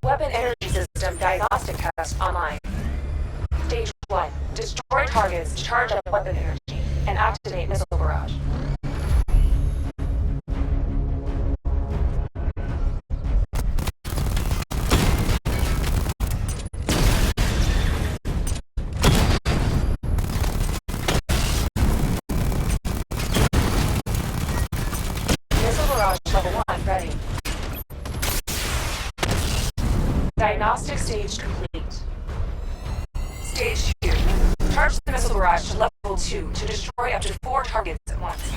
Weapon energy system diagnostic test online. Stage 1. Destroy targets to charge up weapon energy and activate missile barrage. Missile barrage level 1 ready. Diagnostic stage complete. Stage 2. Charge the missile barrage to level 2 to destroy up to 4 targets at once.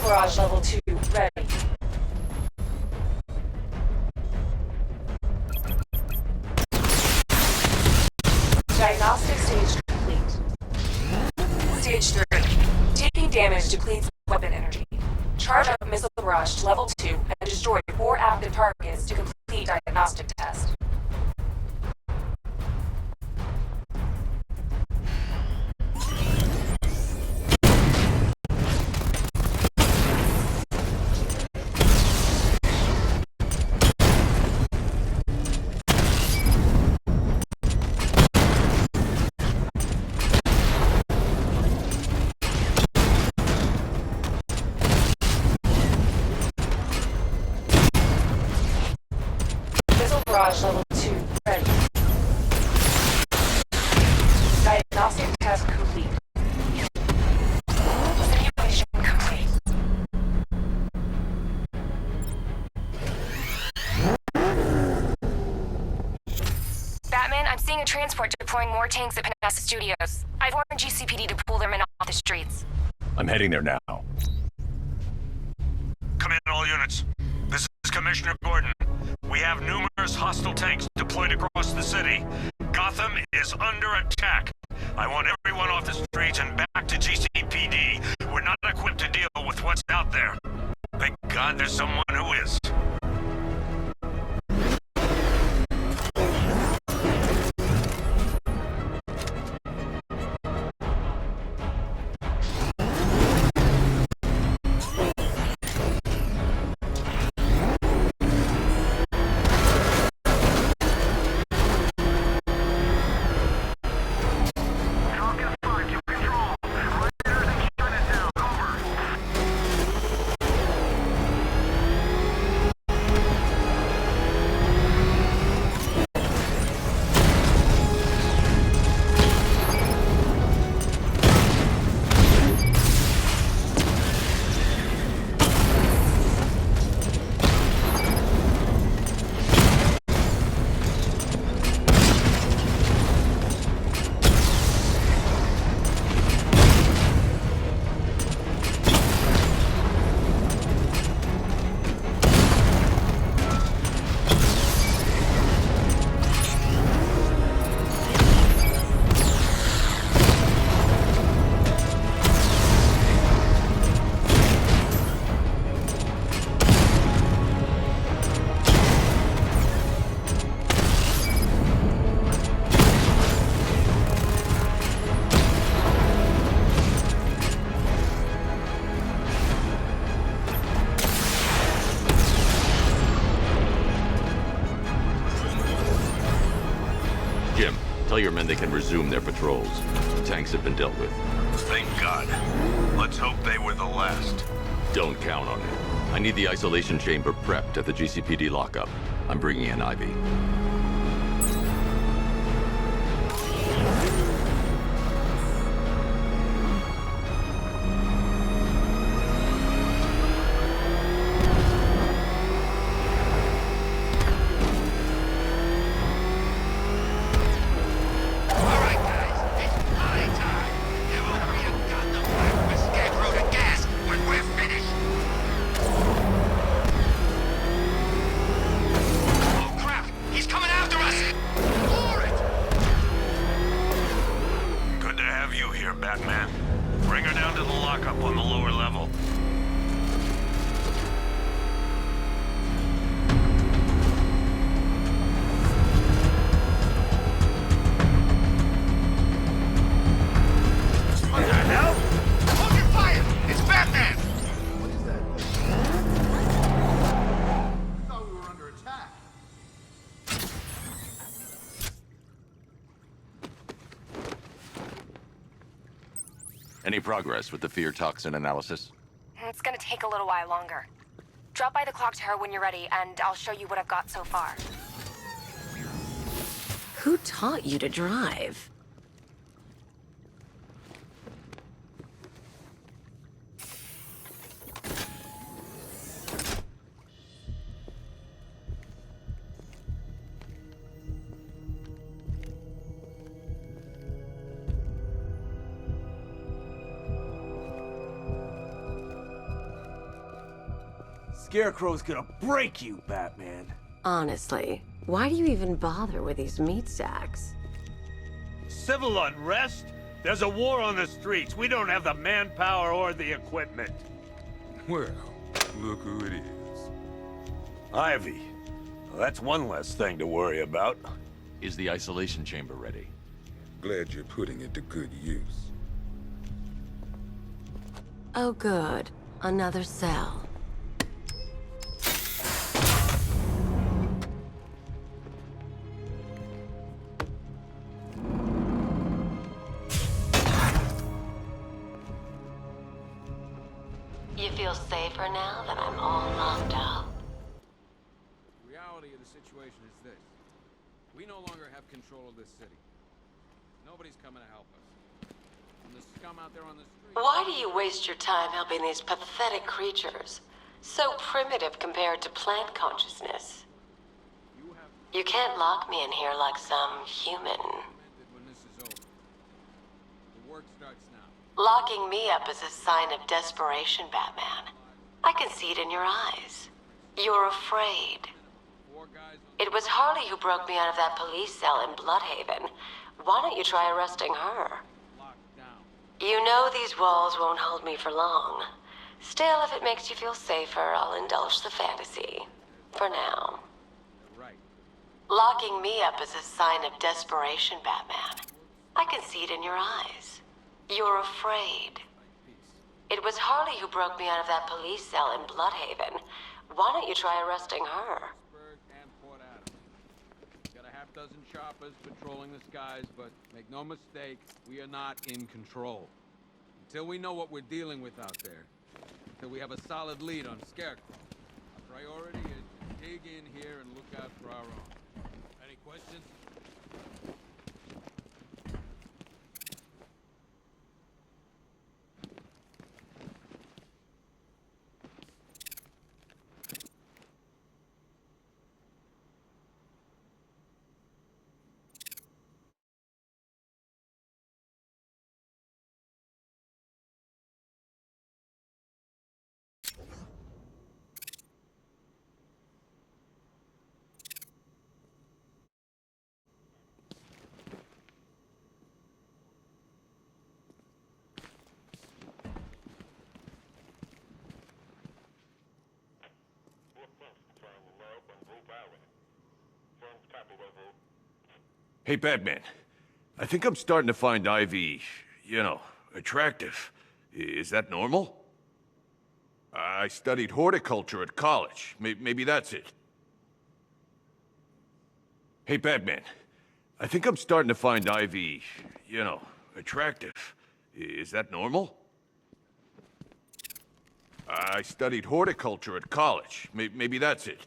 Barrage level 2 ready. Diagnostic stage complete. Stage 3. Taking damage depletes weapon energy. Charge up missile barrage to level 2 and destroy 4 active targets to complete diagnostic test. Barrage level 2 ready. Diagnostic test complete. Simulation complete. Batman, I'm seeing a transport deploying more tanks at Panessa Studios. I've warned GCPD to pull their men off the streets. I'm heading there now. Come in, all units. This is Commissioner Gordon. We have numerous hostile tanks deployed across the city. Gotham is under attack. I want everyone off the streets and back to GCPD. We're not equipped to deal with what's out there. Thank God there's someone who is. Jim, tell your men they can resume their patrols. The tanks have been dealt with. Thank God. Let's hope they were the last. Don't count on it. I need the isolation chamber prepped at the GCPD lockup. I'm bringing in Ivy. Any progress with the fear toxin analysis? It's gonna take a little while longer. Drop by the clock tower when you're ready, and I'll show you what I've got so far. Who taught you to drive? Scarecrow's gonna break you, Batman. Honestly, why do you even bother with these meat sacks? Civil unrest? There's a war on the streets. We don't have the manpower or the equipment. Well, look who it is. Ivy. Well, that's one less thing to worry about. Is the isolation chamber ready? Glad you're putting it to good use. Oh good. Another cell. You feel safer now that I'm all locked up? The reality of the situation is this. We no longer have control of this city. Nobody's coming to help us. And the scum out there on the street... Why do you waste your time helping these pathetic creatures? So primitive compared to plant consciousness. You can't lock me in here like some human. ...when this is over. The work starts now. Locking me up is a sign of desperation, Batman. I can see it in your eyes. You're afraid. It was Harley who broke me out of that police cell in Bloodhaven. Why don't you try arresting her? You know these walls won't hold me for long. Still, if it makes you feel safer, I'll indulge the fantasy. For now. Locking me up is a sign of desperation, Batman. I can see it in your eyes. You're afraid. It was Harley who broke me out of that police cell in Bloodhaven. Why don't you try arresting her? Got a half-dozen choppers patrolling the skies, but make no mistake, we are not in control. Until we know what we're dealing with out there, until we have a solid lead on Scarecrow, our priority is to dig in here and look out for our own. Any questions? Hey, Batman. I think I'm starting to find Ivy, attractive. Is that normal? I studied horticulture at college. Maybe that's it. Hey, Batman. I think I'm starting to find Ivy, you know, attractive. Is that normal? I studied horticulture at college. Maybe that's it.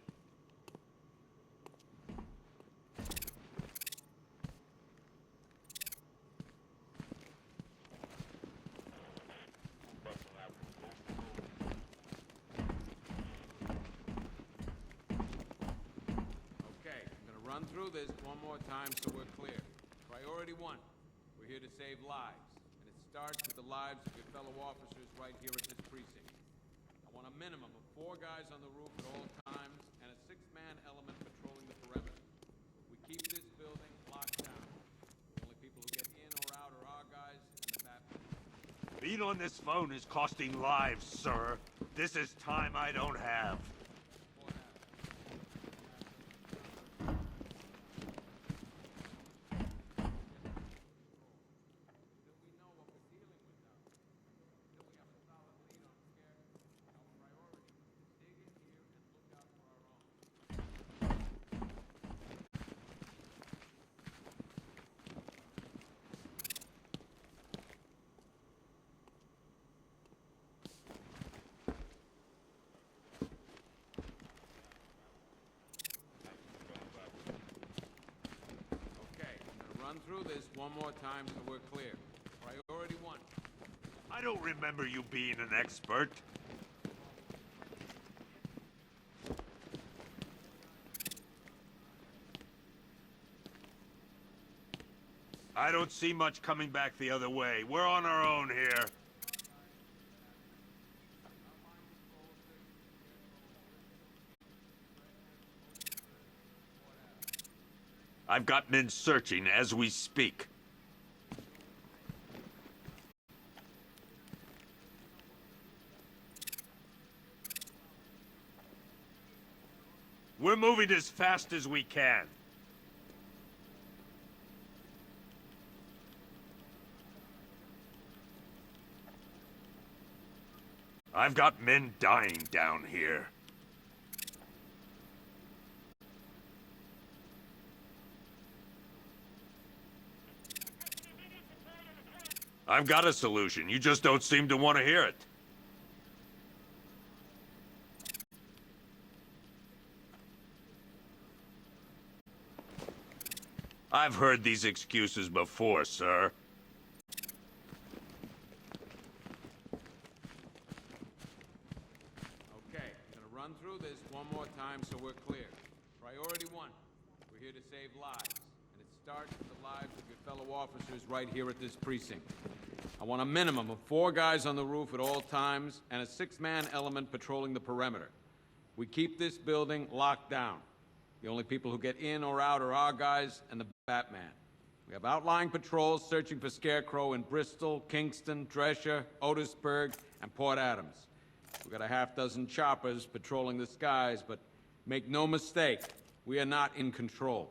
Run through this one more time so we're clear. Priority 1, we're here to save lives. And it starts with the lives of your fellow officers right here at this precinct. I want a minimum of 4 guys on the roof at all times and a 6-man element patrolling the perimeter. We keep this building locked down. The only people who get in or out are our guys and the Batman. Being on this phone is costing lives, sir. This is time I don't have. Run through this one more time so we're clear. Priority 1. I don't remember you being an expert. I don't see much coming back the other way. We're on our own here. I've got men searching as we speak. We're moving as fast as we can. I've got men dying down here. I've got a solution. You just don't seem to want to hear it. I've heard these excuses before, sir. Okay, I'm gonna run through this one more time so we're clear. Priority 1, we're here to save lives. And it starts with the lives of your fellow officers right here at this precinct. I want a minimum of 4 guys on the roof at all times and a 6-man element patrolling the perimeter. We keep this building locked down. The only people who get in or out are our guys and the Batman. We have outlying patrols searching for Scarecrow in Bristol, Kingston, Drescher, Otisburg, and Port Adams. We've got a half-dozen choppers patrolling the skies, but make no mistake, we are not in control.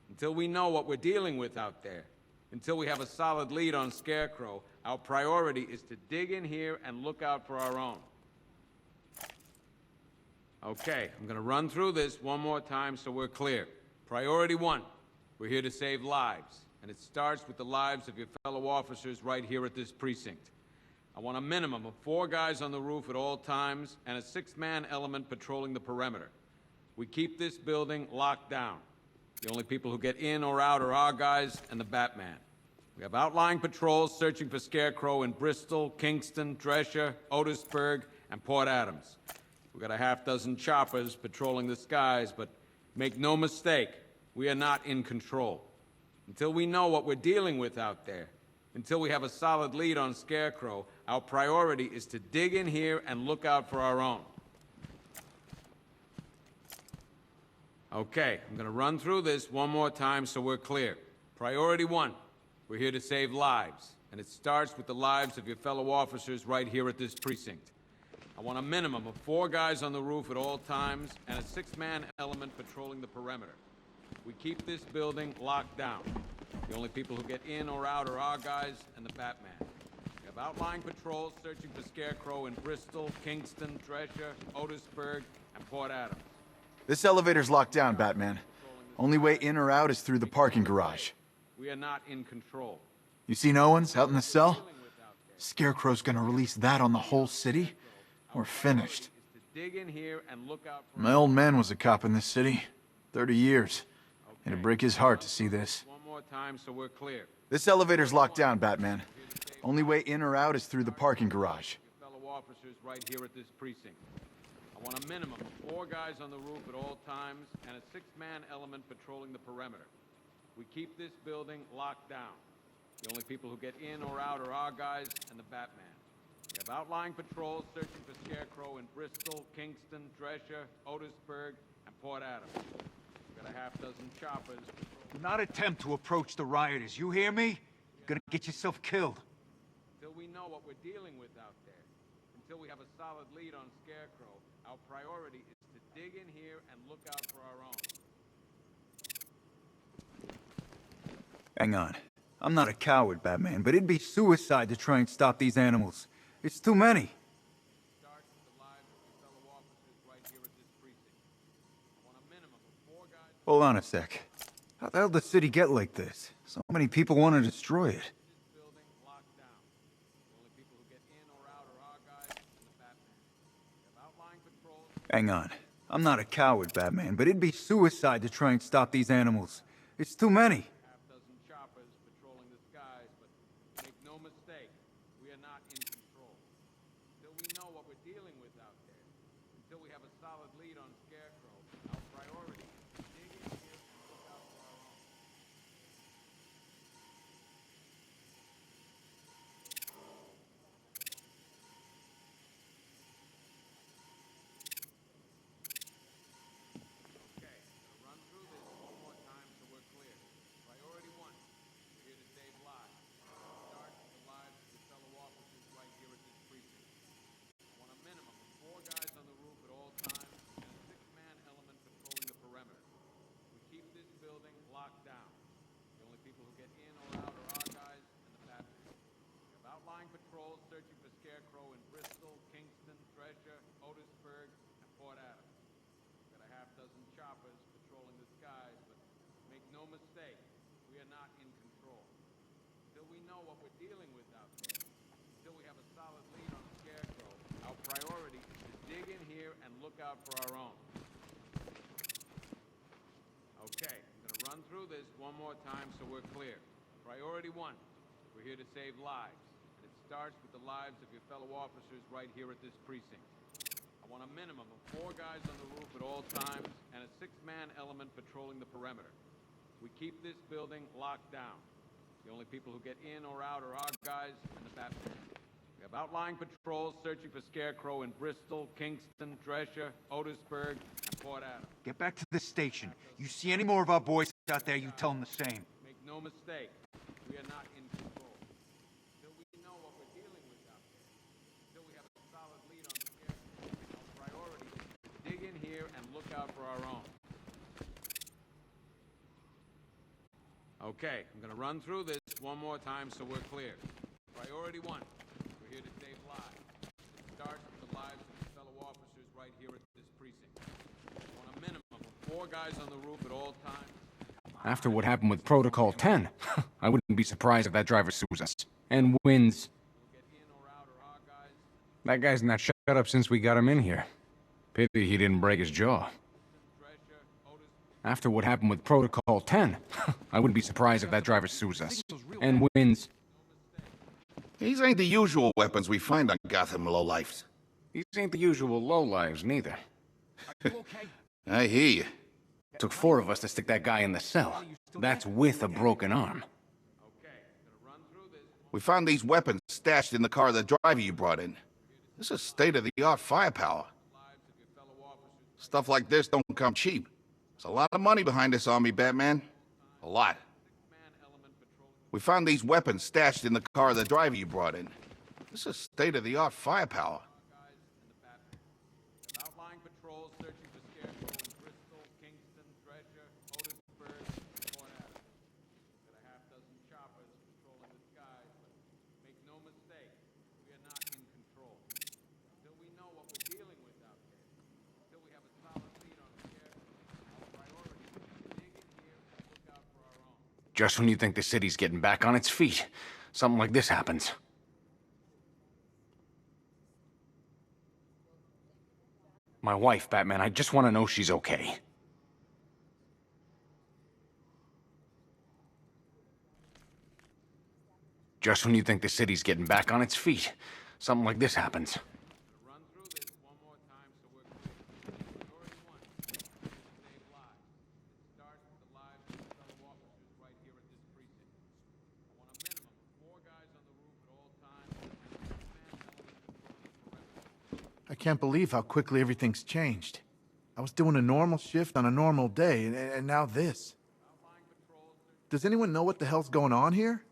Until we know what we're dealing with out there, until we have a solid lead on Scarecrow, our priority is to dig in here and look out for our own. Okay, I'm gonna run through this one more time so we're clear. Priority 1, we're here to save lives, and it starts with the lives of your fellow officers right here at this precinct. I want a minimum of 4 guys on the roof at all times and a 6-man element patrolling the perimeter. We keep this building locked down. The only people who get in or out are our guys and the Batman. We have outlying patrols searching for Scarecrow in Bristol, Kingston, Drescher, Otisburg, and Port Adams. We've got a half-dozen choppers patrolling the skies, but make no mistake, we are not in control. Until we know what we're dealing with out there, until we have a solid lead on Scarecrow, our priority is to dig in here and look out for our own. Okay, I'm gonna run through this one more time so we're clear. Priority 1, we're here to save lives, and it starts with the lives of your fellow officers right here at this precinct. I want a minimum of 4 guys on the roof at all times and a 6-man element patrolling the perimeter. We keep this building locked down. The only people who get in or out are our guys and the Batman. We have outlying patrols searching for Scarecrow in Bristol, Kingston, Drescher, Otisburg, and Port Adams. This elevator's locked down, Batman. Only way in or out is through the parking garage. We are not in control. You seen Owens out in the cell? Scarecrow's gonna release that on the whole city. We're finished. Dig in here and look out for My old man was a cop in this city. 30 years. It'd break his heart to see this. one more time so we're clear. This elevator's locked down, Batman. Only way in or out is through the parking garage. Fellow officers right here at this precinct. I want a minimum of 4 guys on the roof at all times and a 6-man element patrolling the perimeter. We keep this building locked down. The only people who get in or out are our guys and the Batman. We have outlying patrols searching for Scarecrow in Bristol, Kingston, Drescher, Otisburg, and Port Adams. We've got a half-dozen choppers. Do not attempt to approach the rioters, you hear me? You're gonna get yourself killed. Until we know what we're dealing with out there, until we have a solid lead on Scarecrow, our priority is to dig in here and look out for our own. Hang on. I'm not a coward, Batman, but it'd be suicide to try and stop these animals. It's too many. Starts with the lives of your fellow officers right here at this precinct. I want a minimum of 4 guys. Hold on a sec. How the hell did the city get like this? So many people want to destroy it. This building locked down. The only people who get in or out are our guys and the Batman. We have outlying patrols. Hang on. I'm not a coward, Batman, but it'd be suicide to try and stop these animals. It's too many. Half-dozen choppers patrolling the skies, but make no mistake, we are not in control. Until we know what we're dealing with out there, until we have a solid lead on Scarecrow, our priority is to dig in here and look out for our own. Okay, gonna run through this one more time so we're clear. Priority 1, we're here to save lives. Start with the lives of your fellow officers right here at this precinct. I want a minimum of 4 guys on the roof at all times and a 6-man element patrolling the perimeter. We keep this building locked down. The only people who get in or out are our guys and the Batman. We have outlying patrols searching for Scarecrow in Bristol, Kingston, Drescher, Otisburg, and Port Adams. We've got a half-dozen choppers patrolling the skies, but make no mistake, we are not in control. Until we know what we're dealing with out there, until we have a solid lead on Scarecrow, our priority is to dig in here and look out for our own. Okay, I'm gonna run through this one more time so we're clear. Priority 1, we're here to save lives, and it starts with the lives of your fellow officers right here at this precinct. I want a minimum of 4 guys on the roof at all times and a 6-man element patrolling the perimeter. We keep this building locked down. The only people who get in or out are our guys and the Batman. We have outlying patrols searching for Scarecrow in Bristol, Kingston, Drescher, Otisburg, and Port Adams. Get back to the station. You see any more of our boys out there, you tell them the same. Make no mistake, we are not in control. Until we know what we're dealing with out there, until we have a solid lead on Scarecrow, our priority is to dig in here and look out for our own. Okay, I'm gonna run through this one more time so we're clear. Priority 1, we're here to save lives. It starts with the lives of your fellow officers right here at this precinct. I want a minimum of 4 guys on the roof at all times. After what happened with Protocol 10, I wouldn't be surprised if that driver sues us. And wins. That guy's not shut up since we got him in here. Pity he didn't break his jaw. After what happened with Protocol 10, I wouldn't be surprised if that driver sues us. And wins. These ain't the usual weapons we find on Gotham lowlifes. These ain't the usual lowlives, neither. I hear you. Took 4 of us to stick that guy in the cell. That's with a broken arm. We found these weapons stashed in the car the driver you brought in. This is state-of-the-art firepower. Stuff like this don't come cheap. There's a lot of money behind this army, Batman. A lot. We found these weapons stashed in the car the driver you brought in. This is state-of-the-art firepower. Outlying patrols searching for Scarecrow in Bristol, Kingston, Drescher, Otisburg, and Port Adams. Got a half-dozen choppers patrolling the skies, but make no mistake, we are not in control. Until we know what we're dealing with out there, until we have a solid lead on Scarecrow, our priority is to dig in Just when you think the city's getting back on its feet, something like this happens. My wife, Batman, I just want to know she's okay. Just when you think the city's getting back on its feet, something like this happens. I can't believe how quickly everything's changed. I was doing a normal shift on a normal day, and now this. Does anyone know what the hell's going on here?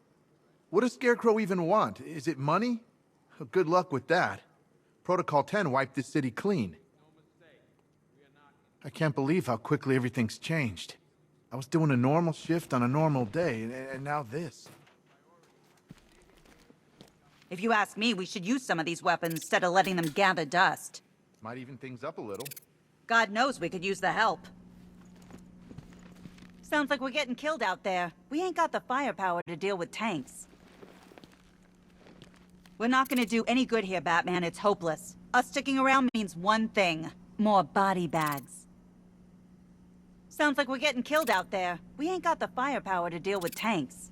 What does Scarecrow even want? Is it money? Good luck with that. Protocol 10 wiped this city clean. I can't believe how quickly everything's changed. I was doing a normal shift on a normal day, and now this. If you ask me, we should use some of these weapons instead of letting them gather dust. Might even things up a little. God knows we could use the help. Sounds like we're getting killed out there. We ain't got the firepower to deal with tanks. We're not gonna do any good here, Batman. It's hopeless. Us sticking around means one thing. More body bags. Sounds like we're getting killed out there. We ain't got the firepower to deal with tanks.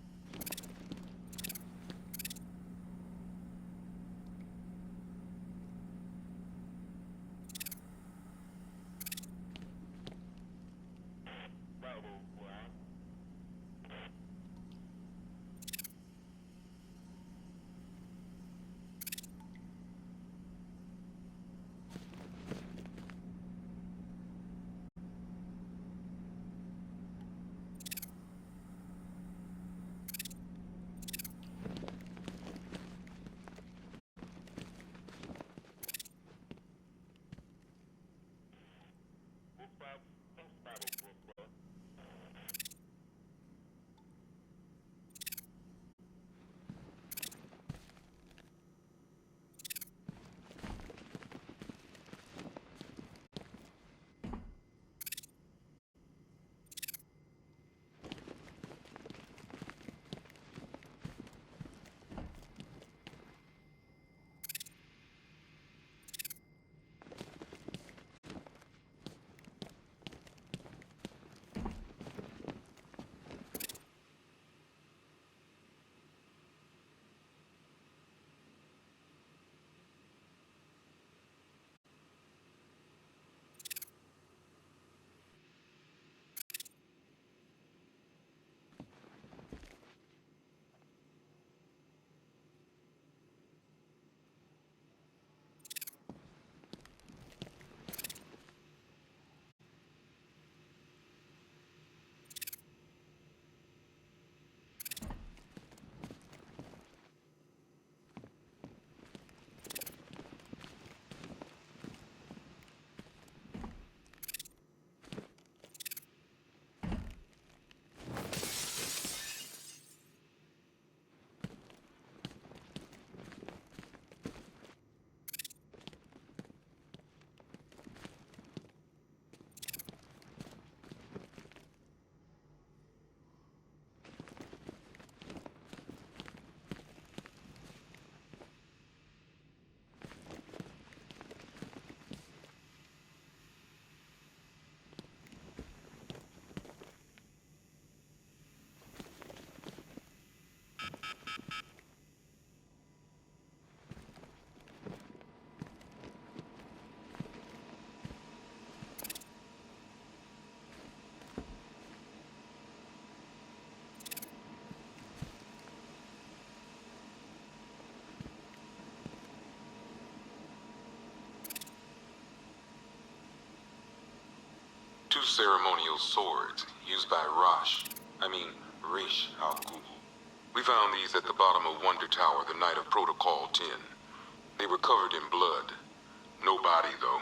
Two ceremonial swords used by Rish Al Ghul. We found these at the bottom of Wonder Tower the night of Protocol 10. They were covered in blood. No body, though.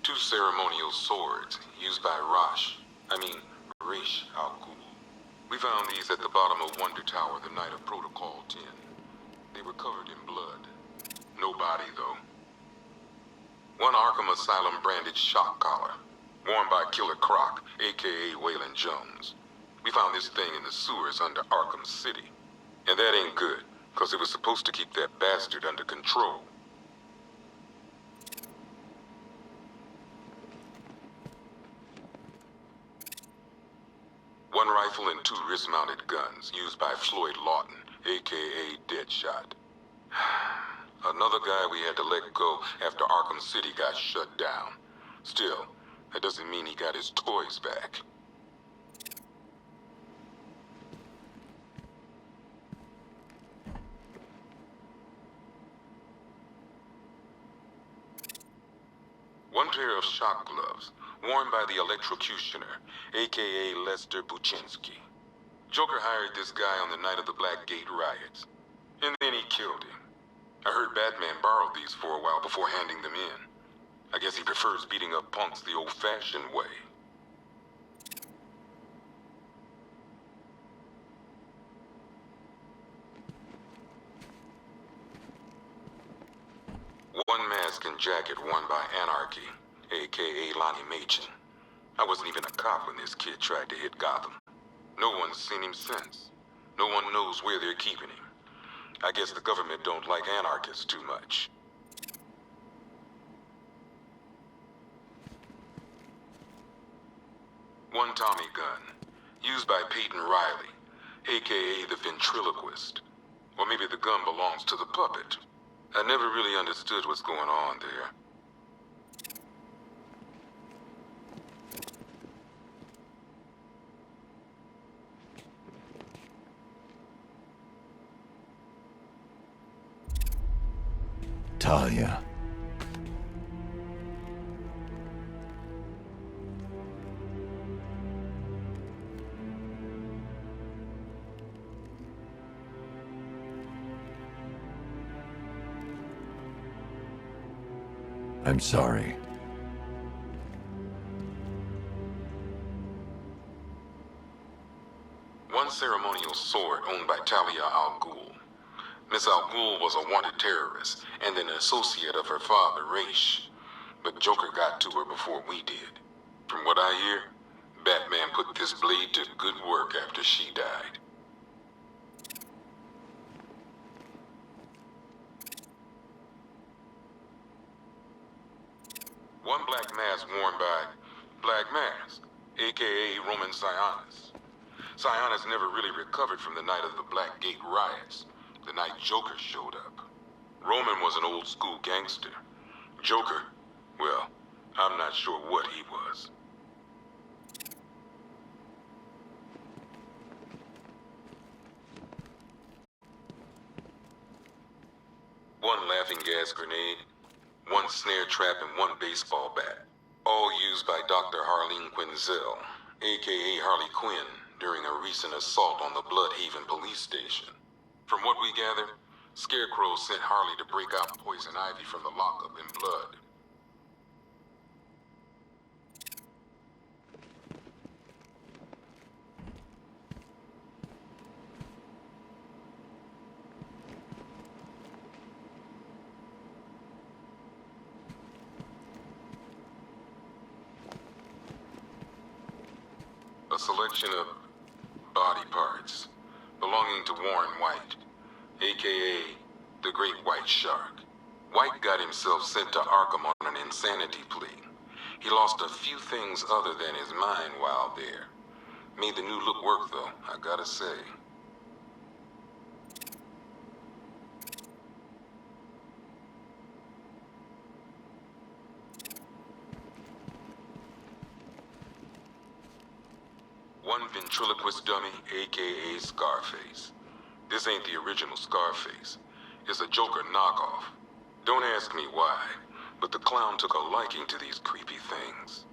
Two ceremonial swords used by Rish Al Ghul. We found these at the bottom of Wonder Tower the night of Protocol 10. They were covered in blood. No body, though. One Arkham Asylum branded shock collar. worn by Killer Croc, aka Waylon Jones. We found this thing in the sewers under Arkham City. And that ain't good, because it was supposed to keep that bastard under control. One rifle and 2 wrist-mounted guns used by Floyd Lawton, aka Deadshot. Another guy we had to let go after Arkham City got shut down. Still, that doesn't mean he got his toys back. One pair of shock gloves, worn by the electrocutioner, aka Lester Buczynski. Joker hired this guy on the night of the Blackgate riots, and then he killed him. I heard Batman borrowed these for a while before handing them in. I guess he prefers beating up punks the old-fashioned way. One mask and jacket worn by Anarchy, aka Lonnie Machin. I wasn't even a cop when this kid tried to hit Gotham. No one's seen him since. No one knows where they're keeping him. I guess the government don't like anarchists too much. One Tommy gun, used by Peyton Riley, aka the ventriloquist. Or maybe the gun belongs to the puppet. I never really understood what's going on there. Talia. I'm sorry. One ceremonial sword owned by Talia al Ghul. Miss Al Ghul was a wanted terrorist and an associate of her father, Raish. But Joker got to her before we did. From what I hear, Batman put this blade to good work after she died. One black mask worn by Black Mask, aka Roman Sionis. Sionis never really recovered from the night of the Blackgate riots, the night Joker showed up. Roman was an old school gangster. Joker, well, I'm not sure what he was. One laughing gas grenade, one snare trap, and one baseball bat. All used by Dr. Harleen Quinzel, aka Harley Quinn, during a recent assault on the Bloodhaven police station. From what we gather, Scarecrow sent Harley to break out Poison Ivy from the lockup in blood. A selection of body parts belonging to Warren White, aka the Great White Shark. White got himself sent to Arkham on an insanity plea. He lost a few things other than his mind while there. Made the new look work though, I gotta say. One ventriloquist dummy, aka Scarface. This ain't the original Scarface. It's a Joker knockoff. Don't ask me why, but the clown took a liking to these creepy things.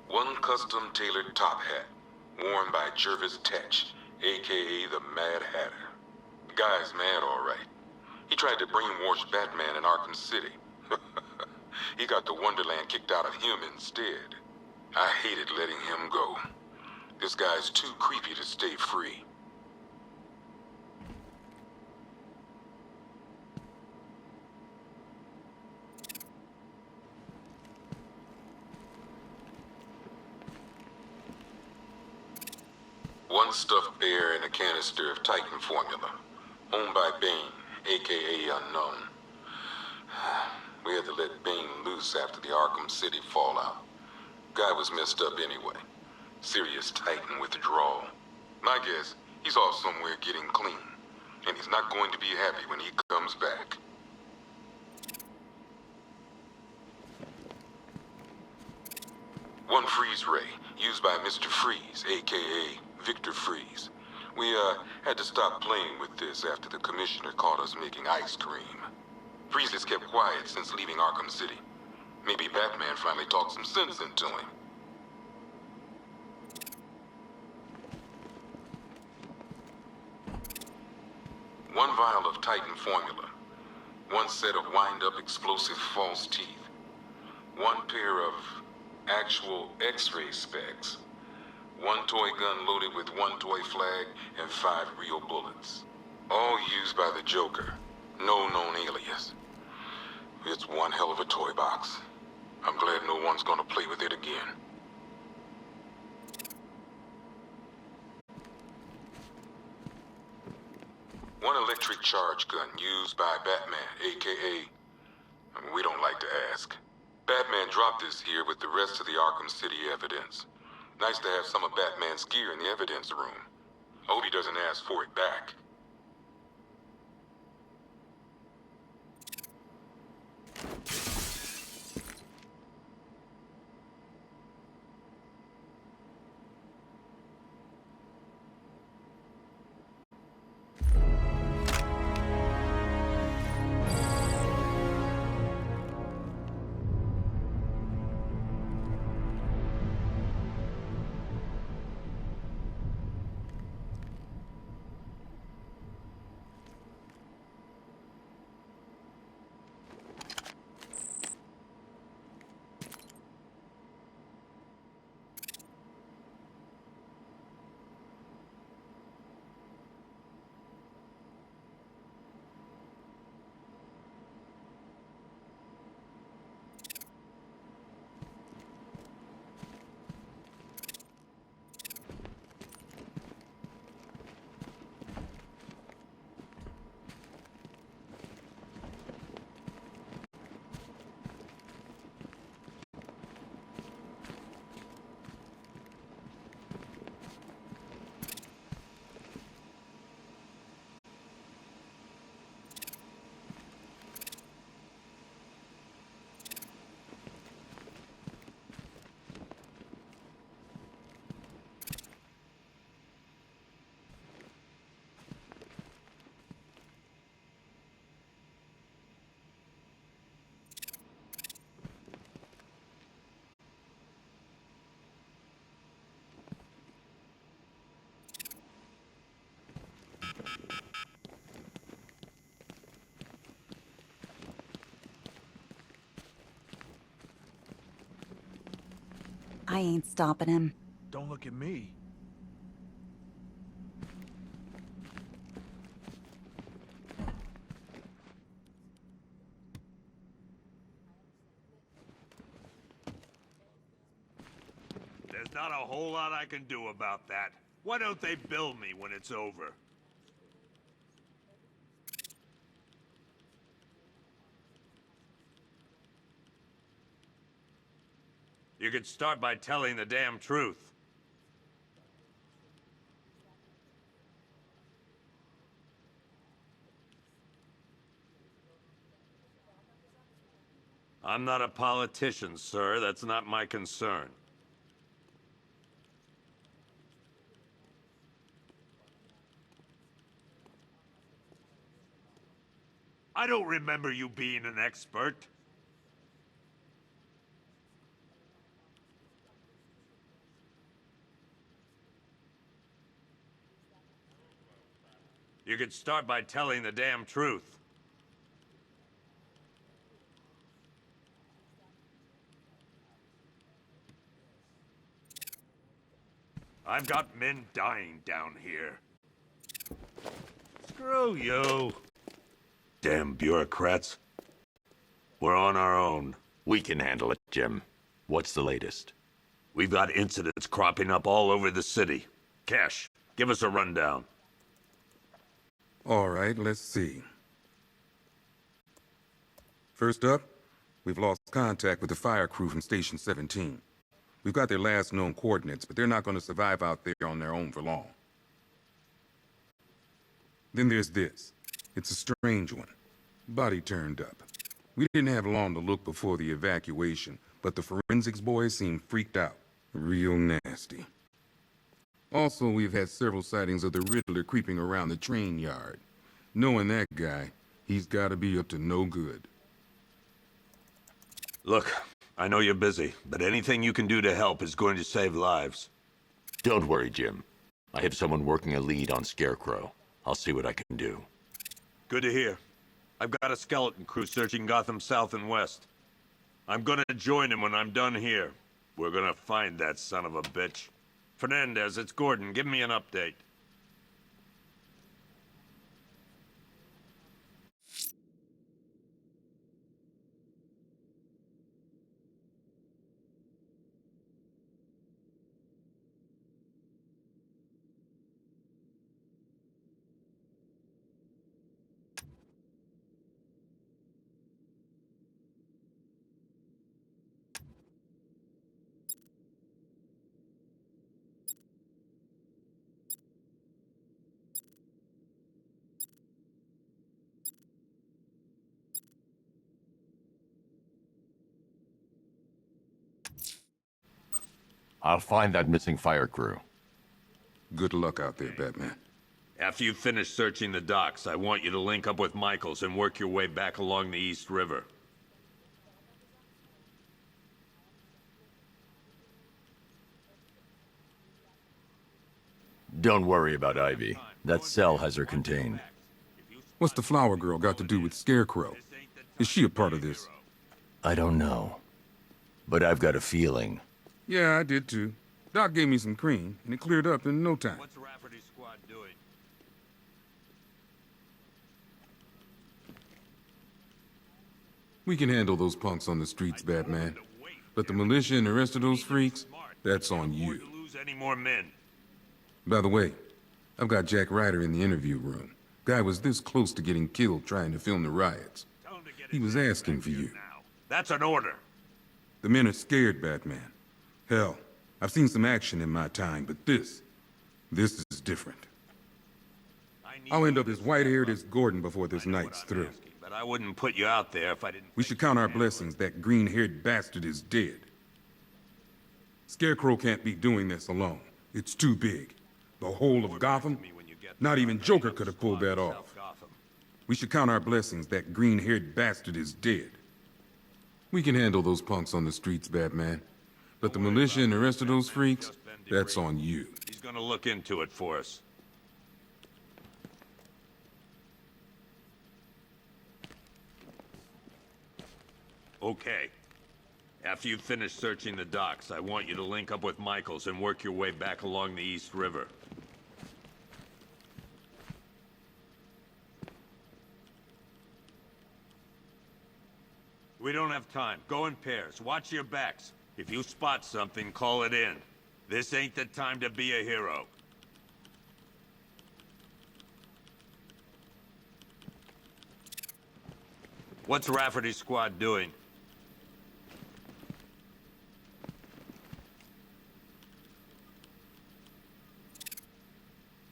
One custom-tailored top hat, worn by Jervis Tetch, aka the Mad Hatter. The guy's mad, all right. He tried to brainwash Batman in Arkham City. He got the Wonderland kicked out of him instead. I hated letting him go. This guy's too creepy to stay free. One stuffed bear and a canister of Titan formula, owned by Bane, aka Unknown. We had to let Bane loose after the Arkham City fallout. Guy was messed up anyway. Serious Titan withdrawal. My guess, he's off somewhere getting clean, and he's not going to be happy when he comes back. One freeze ray, used by Mr. Freeze, aka Victor Freeze. We, had to stop playing with this after the commissioner caught us making ice cream. Freeze has kept quiet since leaving Arkham City. Maybe Batman finally talked some sense into him. One vial of Titan formula. One set of wind-up explosive false teeth. One pair of actual X-ray specs. One toy gun loaded with one toy flag and 5 real bullets. All used by the Joker. No known alias. It's one hell of a toy box. I'm glad no one's gonna play with it again. One electric charge gun used by Batman, aka... we don't like to ask. Batman dropped this here with the rest of the Arkham City evidence. Nice to have some of Batman's gear in the evidence room. I hope he doesn't ask for it back. I ain't stopping him. Don't look at me. There's not a whole lot I can do about that. Why don't they bill me when it's over? You could start by telling the damn truth. I'm not a politician, sir. That's not my concern. I don't remember you being an expert. You could start by telling the damn truth. I've got men dying down here. Screw you. Damn bureaucrats. We're on our own. We can handle it, Jim. What's the latest? We've got incidents cropping up all over the city. Cash, give us a rundown. All right, let's see. First up, we've lost contact with the fire crew from Station 17. We've got their last known coordinates, but they're not going to survive out there on their own for long. Then there's this. It's a strange one. Body turned up. We didn't have long to look before the evacuation, but the forensics boys seem freaked out. Real nasty. Also, we've had several sightings of the Riddler creeping around the train yard. Knowing that guy, he's gotta be up to no good. Look, I know you're busy, but anything you can do to help is going to save lives. Don't worry, Jim. I have someone working a lead on Scarecrow. I'll see what I can do. Good to hear. I've got a skeleton crew searching Gotham South and West. I'm gonna join him when I'm done here. We're gonna find that son of a bitch. Fernandez, it's Gordon. Give me an update. I'll find that missing fire crew. Good luck out there, Batman. After you finish searching the docks, I want you to link up with Michaels and work your way back along the East River. Don't worry about Ivy. That cell has her contained. What's the flower girl got to do with Scarecrow? Is she a part of this? I don't know. But I've got a feeling. Yeah, I did too. Doc gave me some cream, and it cleared up in no time. What's Rafferty's squad doing? We can handle those punks on the streets, Batman. But the militia and the rest of those freaks, that's on you. Lose any more men. By the way, I've got Jack Ryder in the interview room. Guy was this close to getting killed trying to film the riots. He was asking for you. That's an order. The men are scared, Batman. Hell, I've seen some action in my time, but this is different. I'll end up as white-haired as Gordon before this night's through. But I wouldn't put you out there if I didn't... We should count our blessings that green-haired bastard is dead. Scarecrow can't be doing this alone. It's too big. The whole of Gotham? Not even Joker could have pulled that off. We should count our blessings that green-haired bastard is dead. We can handle those punks on the streets, Batman. But the militia and the rest of those freaks, that's on you. He's gonna look into it for us. Okay. After you finish searching the docks, I want you to link up with Michaels and work your way back along the East River. We don't have time. Go in pairs. Watch your backs. If you spot something, call it in. This ain't the time to be a hero. What's Rafferty's squad doing?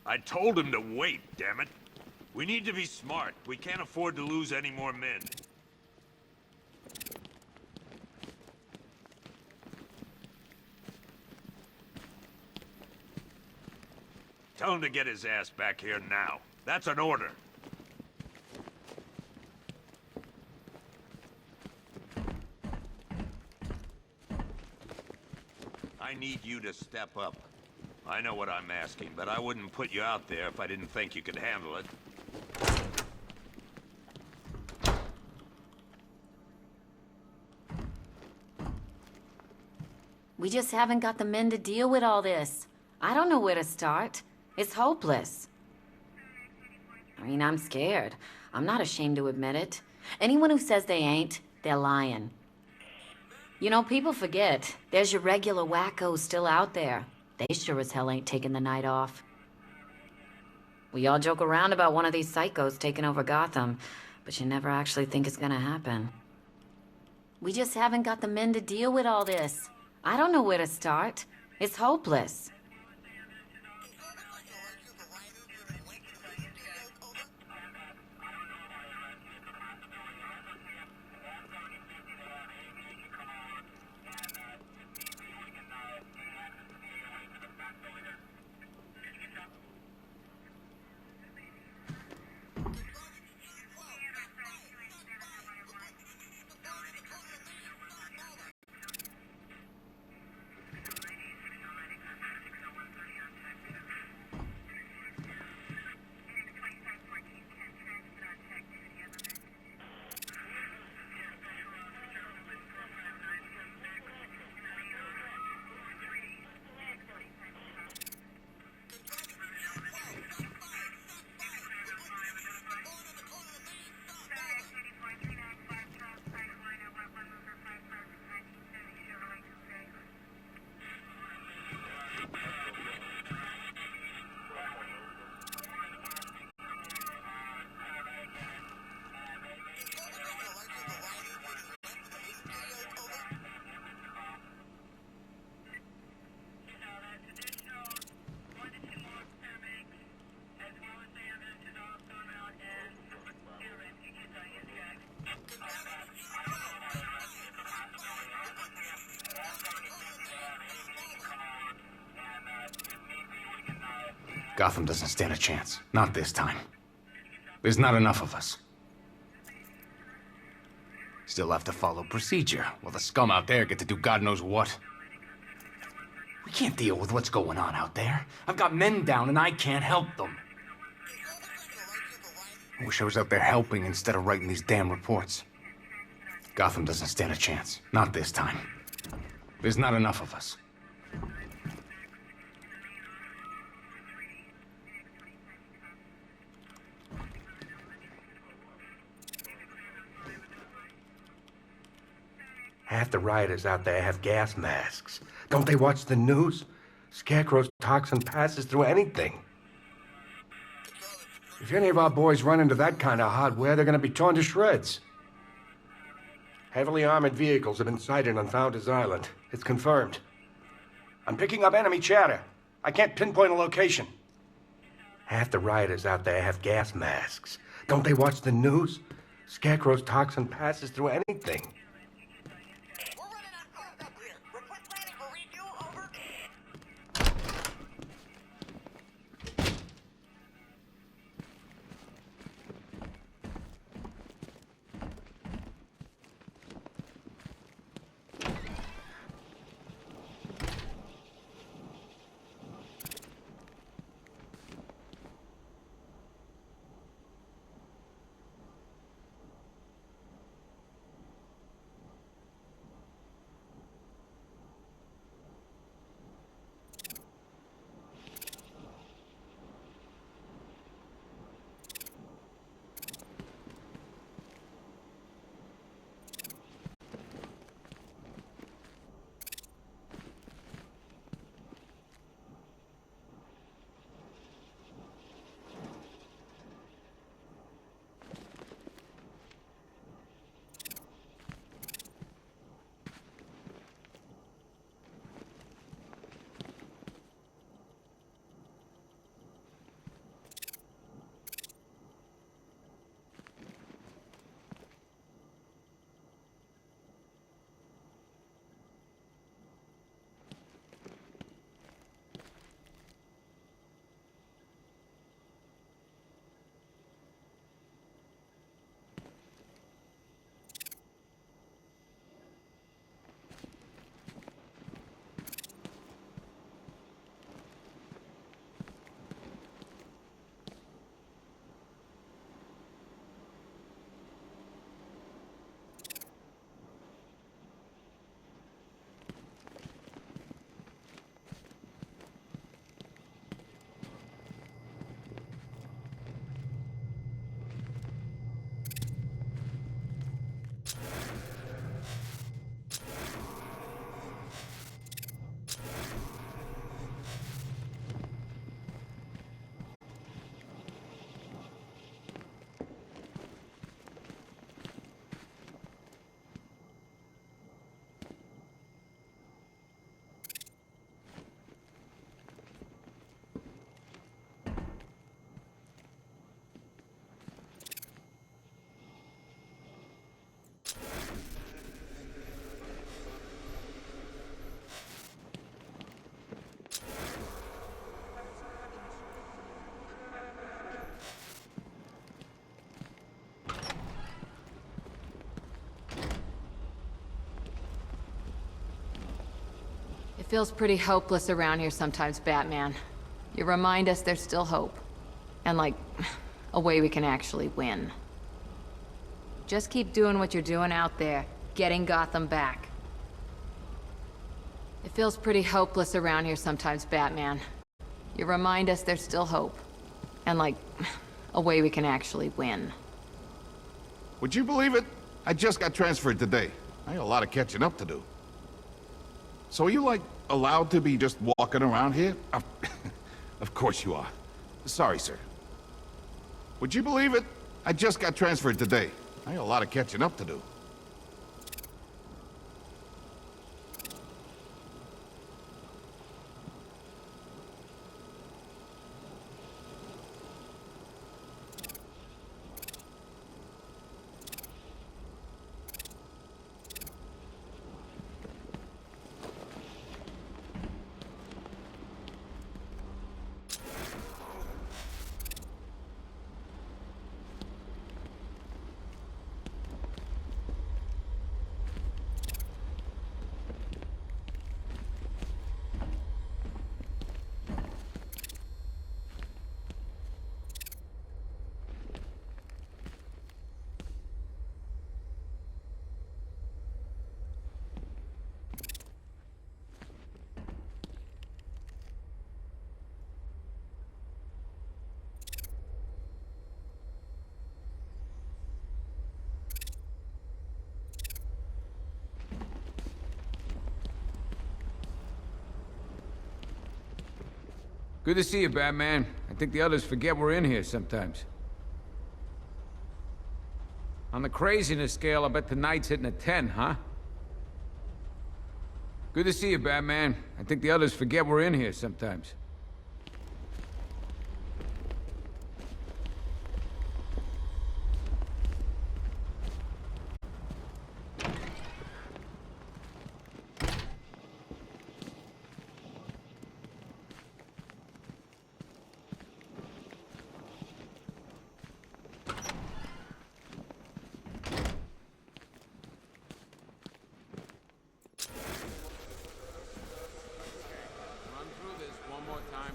I told him to wait, damn it. We need to be smart. We can't afford to lose any more men. Tell him to get his ass back here now. That's an order. I need you to step up. I know what I'm asking, but I wouldn't put you out there if I didn't think you could handle it. We just haven't got the men to deal with all this. I don't know where to start. It's hopeless. I mean, I'm scared. I'm not ashamed to admit it. Anyone who says they ain't, they're lying. You know, people forget. There's your regular wackos still out there. They sure as hell ain't taking the night off. We all joke around about one of these psychos taking over Gotham, but you never actually think it's gonna happen. We just haven't got the men to deal with all this. I don't know where to start. It's hopeless. Gotham doesn't stand a chance. Not this time. There's not enough of us. Still have to follow procedure, while the scum out there get to do God knows what. We can't deal with what's going on out there. I've got men down and I can't help them. I wish I was out there helping instead of writing these damn reports. Gotham doesn't stand a chance. Not this time. There's not enough of us. Half the rioters out there have gas masks. Don't they watch the news? Scarecrow's toxin passes through anything. If any of our boys run into that kind of hardware, they're gonna be torn to shreds. Heavily armored vehicles have been sighted on Founders Island. It's confirmed. I'm picking up enemy chatter. I can't pinpoint a location. Half the rioters out there have gas masks. Don't they watch the news? Scarecrow's toxin passes through anything. Feels pretty hopeless around here sometimes, Batman. You remind us there's still hope. And like, a way we can actually win. Just keep doing what you're doing out there, getting Gotham back. It feels pretty hopeless around here sometimes, Batman. You remind us there's still hope. And like, a way we can actually win. Would you believe it? I just got transferred today. I got a lot of catching up to do. So are you, like, allowed to be just walking around here? Of course you are. Sorry, sir. Would you believe it? I just got transferred today. I got a lot of catching up to do. Good to see you, Batman. I think the others forget we're in here sometimes. On the craziness scale, I bet tonight's hitting a 10, huh? Good to see you, Batman. I think the others forget we're in here sometimes.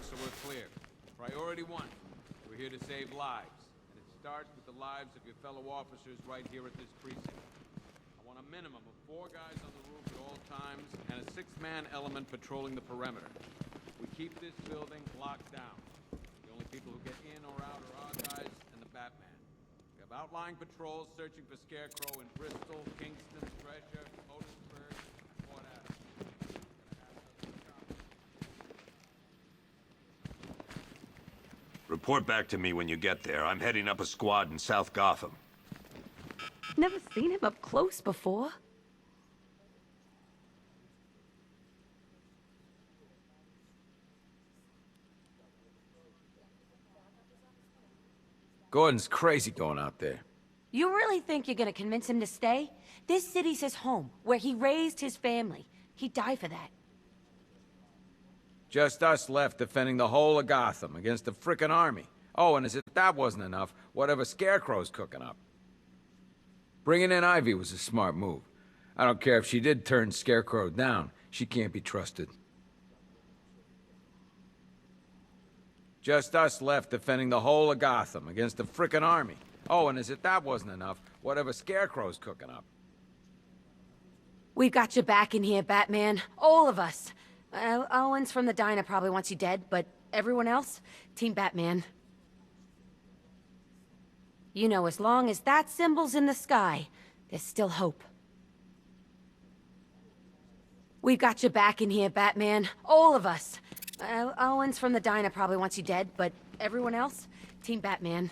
So we're clear. Priority one, we're here to save lives. And it starts with the lives of your fellow officers right here at this precinct. I want a minimum of 4 guys on the roof at all times, and a 6-man element patrolling the perimeter. We keep this building locked down. The only people who get in or out are our guys and the Batman. We have outlying patrols searching for Scarecrow in Bristol, Kingston, Thresher, Otisburg, and Port Adams. Report back to me when you get there. I'm heading up a squad in South Gotham. Never seen him up close before. Gordon's crazy going out there. You really think you're gonna convince him to stay? This city's his home, where he raised his family. He'd die for that. Just us left defending the whole of Gotham against the frickin' army. Oh, and as if that wasn't enough, whatever Scarecrow's cooking up. Bringing in Ivy was a smart move. I don't care if she did turn Scarecrow down. She can't be trusted. Just us left defending the whole of Gotham against the frickin' army. Oh, and as if that wasn't enough, whatever Scarecrow's cooking up. We've got your back in here, Batman. All of us. Owens from the diner probably wants you dead, but everyone else? Team Batman. You know, as long as that symbol's in the sky, there's still hope. We've got your back in here, Batman. All of us. Owens from the diner probably wants you dead, but everyone else? Team Batman.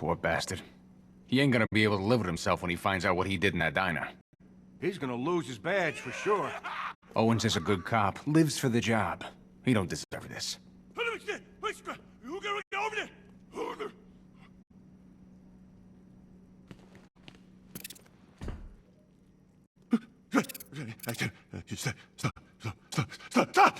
Poor bastard. He ain't gonna be able to live with himself when he finds out what he did in that diner. He's gonna lose his badge for sure. Owens is a good cop, lives for the job. He don't deserve this. Stop!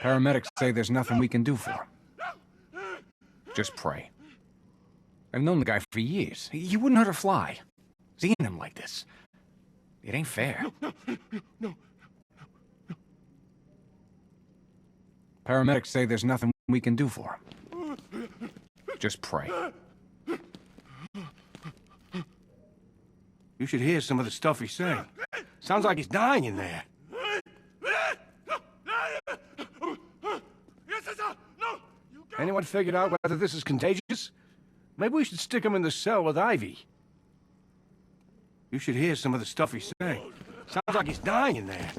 Paramedics say there's nothing we can do for him. Just pray. I've known the guy for years. He wouldn't hurt a fly. Seeing him like this, it ain't fair. No. Paramedics say there's nothing we can do for him. Just pray. You should hear some of the stuff he's saying. Sounds like he's dying in there. Anyone figured out whether this is contagious? Maybe we should stick him in the cell with Ivy. You should hear some of the stuff he's saying. Sounds like he's dying in there.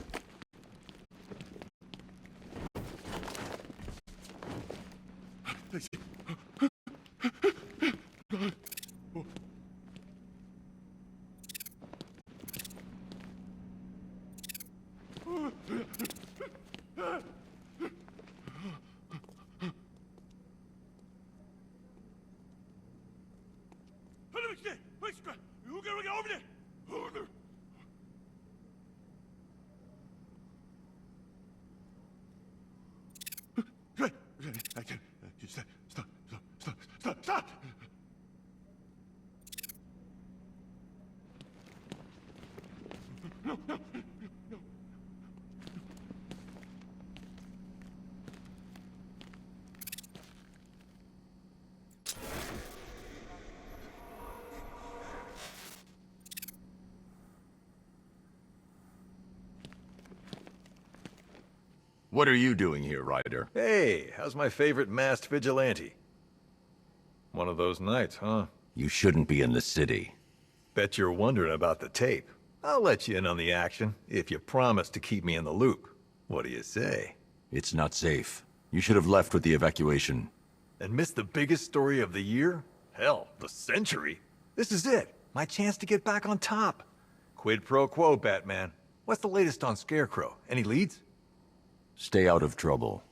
Stop! No. What are you doing here, Ryder? Hey, how's my favorite masked vigilante? One of those nights, huh? You shouldn't be in the city. Bet you're wondering about the tape. I'll let you in on the action if you promise to keep me in the loop. What do you say? It's not safe. You should have left with the evacuation. And missed the biggest story of the year? Hell, the century. This is it. My chance to get back on top. Quid pro quo, Batman. What's the latest on Scarecrow? Any leads? Stay out of trouble.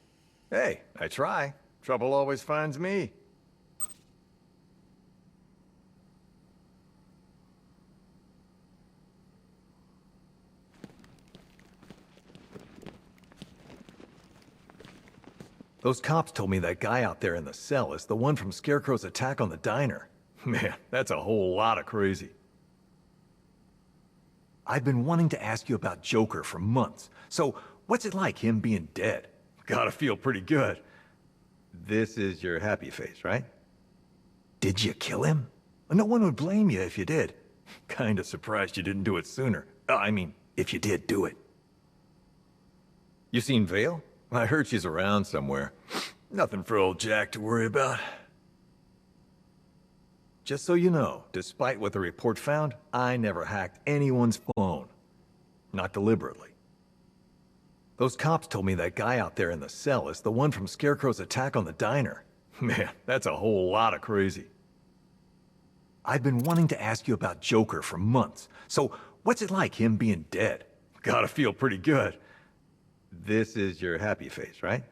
Hey, I try. Trouble always finds me. Those cops told me that guy out there in the cell is the one from Scarecrow's attack on the diner. Man, that's a whole lot of crazy. I've been wanting to ask you about Joker for months. So, what's it like, him being dead? Gotta feel pretty good. This is your happy face, right? Did you kill him? No one would blame you if you did. Kinda surprised you didn't do it sooner. I mean, if you did do it. You seen Vale? I heard she's around somewhere. Nothing for old Jack to worry about. Just so you know, despite what the report found, I never hacked anyone's phone. Not deliberately. Those cops told me that guy out there in the cell is the one from Scarecrow's attack on the diner. Man, that's a whole lot of crazy. I've been wanting to ask you about Joker for months. So, what's it like, him being dead? Gotta feel pretty good. This is your happy face, right?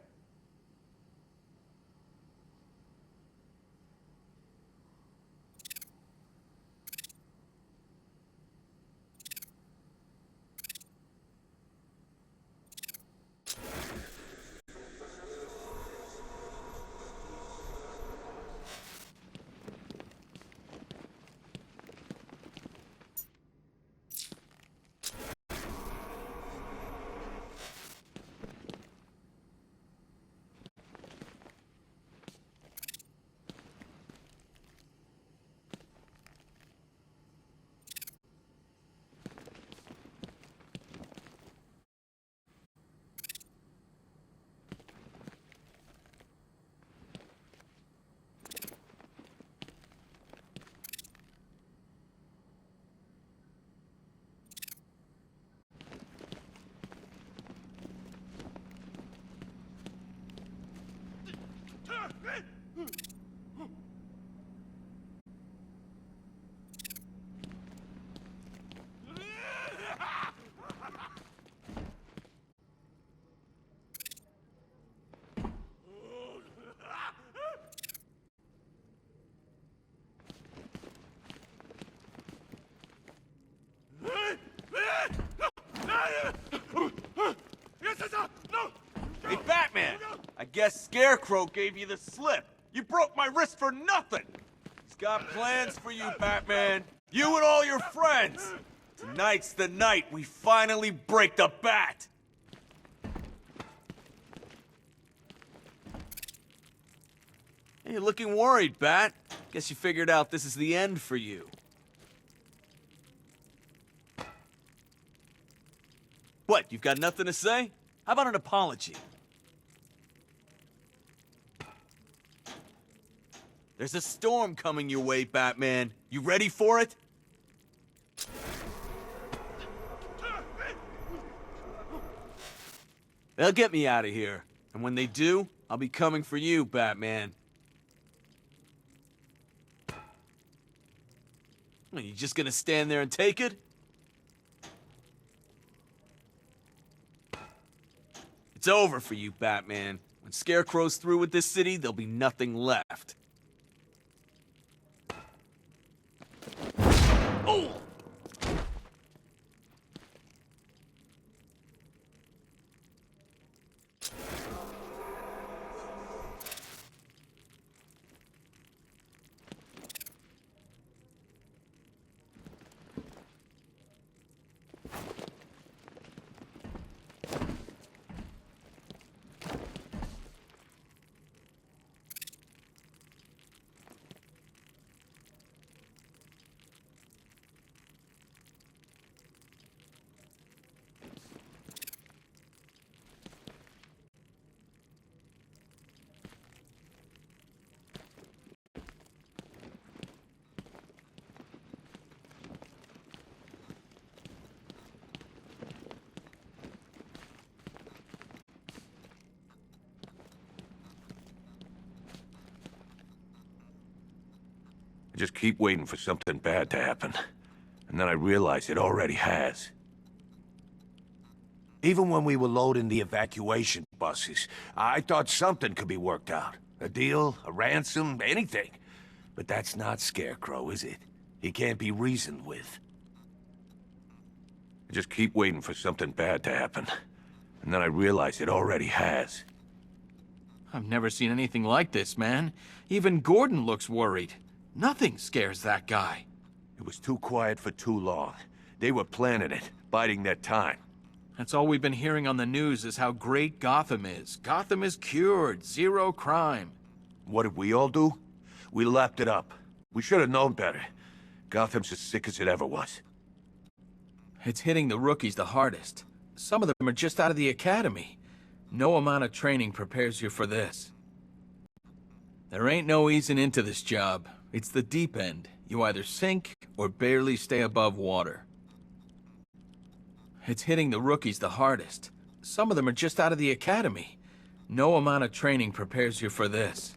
guess Scarecrow gave you the slip. You broke my wrist for nothing. He's got plans for you, Batman. You and all your friends. Tonight's the night we finally break the bat. Hey, you're looking worried, Bat. Guess you figured out this is the end for you. What, you've got nothing to say? How about an apology? There's a storm coming your way, Batman. You ready for it? They'll get me out of here. And when they do, I'll be coming for you, Batman. Are you just gonna stand there and take it? It's over for you, Batman. When Scarecrow's through with this city, there'll be nothing left. Oh! I just keep waiting for something bad to happen. And then I realize it already has. Even when we were loading the evacuation buses, I thought something could be worked out. A deal, a ransom, anything. But that's not Scarecrow, is it? He can't be reasoned with. I just keep waiting for something bad to happen. And then I realize it already has. I've never seen anything like this, man. Even Gordon looks worried. Nothing scares that guy. It was too quiet for too long. They were planning it, biding their time. That's all we've been hearing on the news is how great Gotham is. Gotham is cured, zero crime. What did we all do? We lapped it up. We should have known better. Gotham's as sick as it ever was. It's hitting the rookies the hardest. Some of them are just out of the academy. No amount of training prepares you for this. There ain't no easing into this job. It's the deep end. You either sink or barely stay above water. It's hitting the rookies the hardest. Some of them are just out of the academy. No amount of training prepares you for this.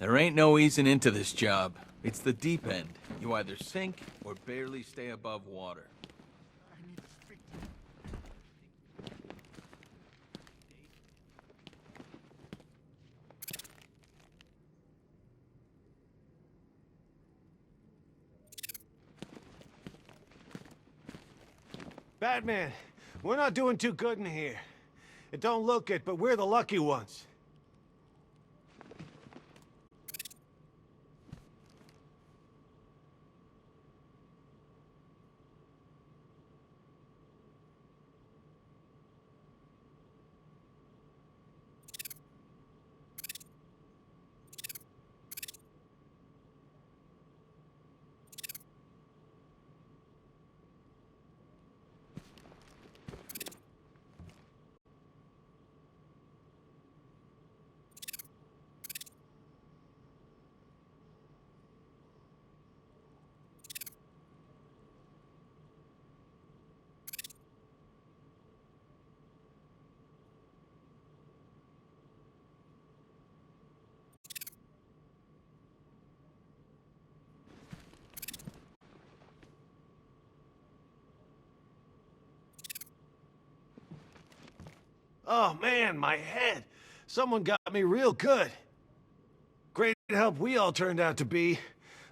There ain't no easing into this job. It's the deep end. You either sink or barely stay above water. Batman, we're not doing too good in here. It don't look it, but we're the lucky ones. Oh man, my head. Someone got me real good. Great help we all turned out to be.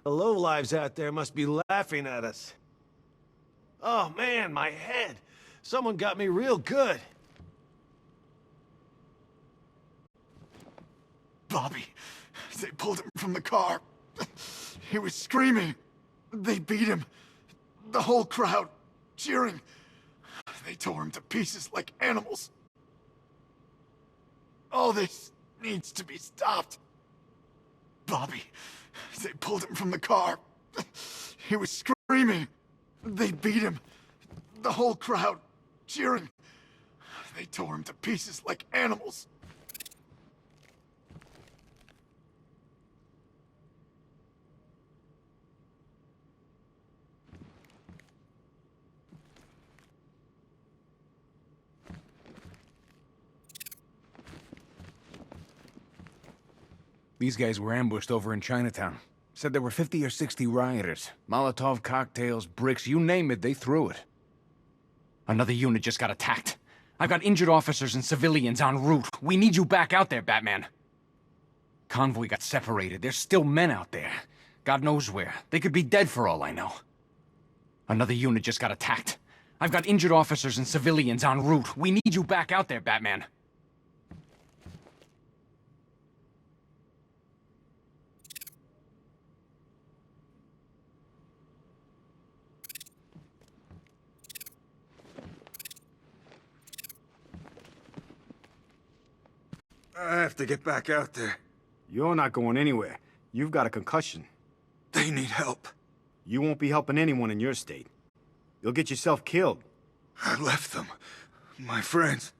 The lowlives out there must be laughing at us. Oh man, my head. Someone got me real good. Bobby, they pulled him from the car. He was screaming. They beat him. The whole crowd cheering. They tore him to pieces like animals. All this needs to be stopped. Bobby, they pulled him from the car. He was screaming. They beat him. The whole crowd cheering. They tore him to pieces like animals. These guys were ambushed over in Chinatown. Said there were 50 or 60 rioters. Molotov cocktails, bricks, you name it, they threw it. Another unit just got attacked. I've got injured officers and civilians en route. We need you back out there, Batman. Convoy got separated. There's still men out there. God knows where. They could be dead for all I know. Another unit just got attacked. I've got injured officers and civilians en route. We need you back out there, Batman. I have to get back out there. You're not going anywhere. You've got a concussion. They need help. You won't be helping anyone in your state. You'll get yourself killed. I left them. My friends.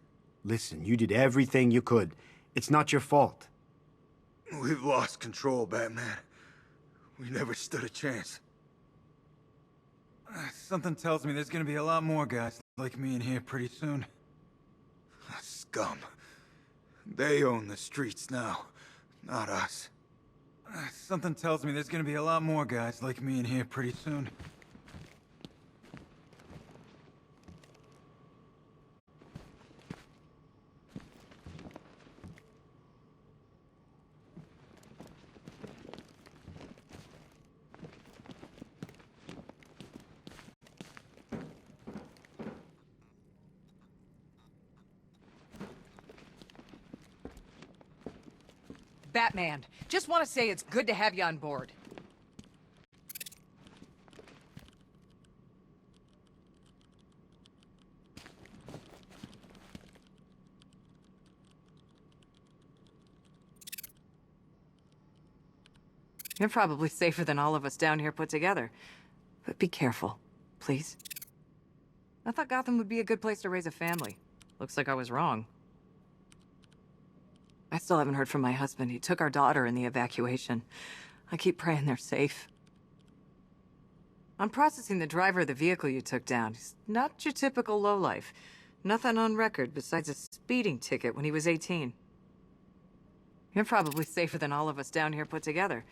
Listen, you did everything you could. It's not your fault. We've lost control, Batman. We never stood a chance. Something tells me there's gonna be a lot more guys like me in here pretty soon. Scum. They own the streets now, not us. Something tells me there's gonna be a lot more guys like me in here pretty soon. Batman, just want to say it's good to have you on board. You're probably safer than all of us down here put together. But be careful, please. I thought Gotham would be a good place to raise a family. Looks like I was wrong. I still haven't heard from my husband. He took our daughter in the evacuation. I keep praying they're safe. I'm processing the driver of the vehicle you took down. He's not your typical lowlife. Nothing on record besides a speeding ticket when he was 18. You're probably safer than all of us down here put together.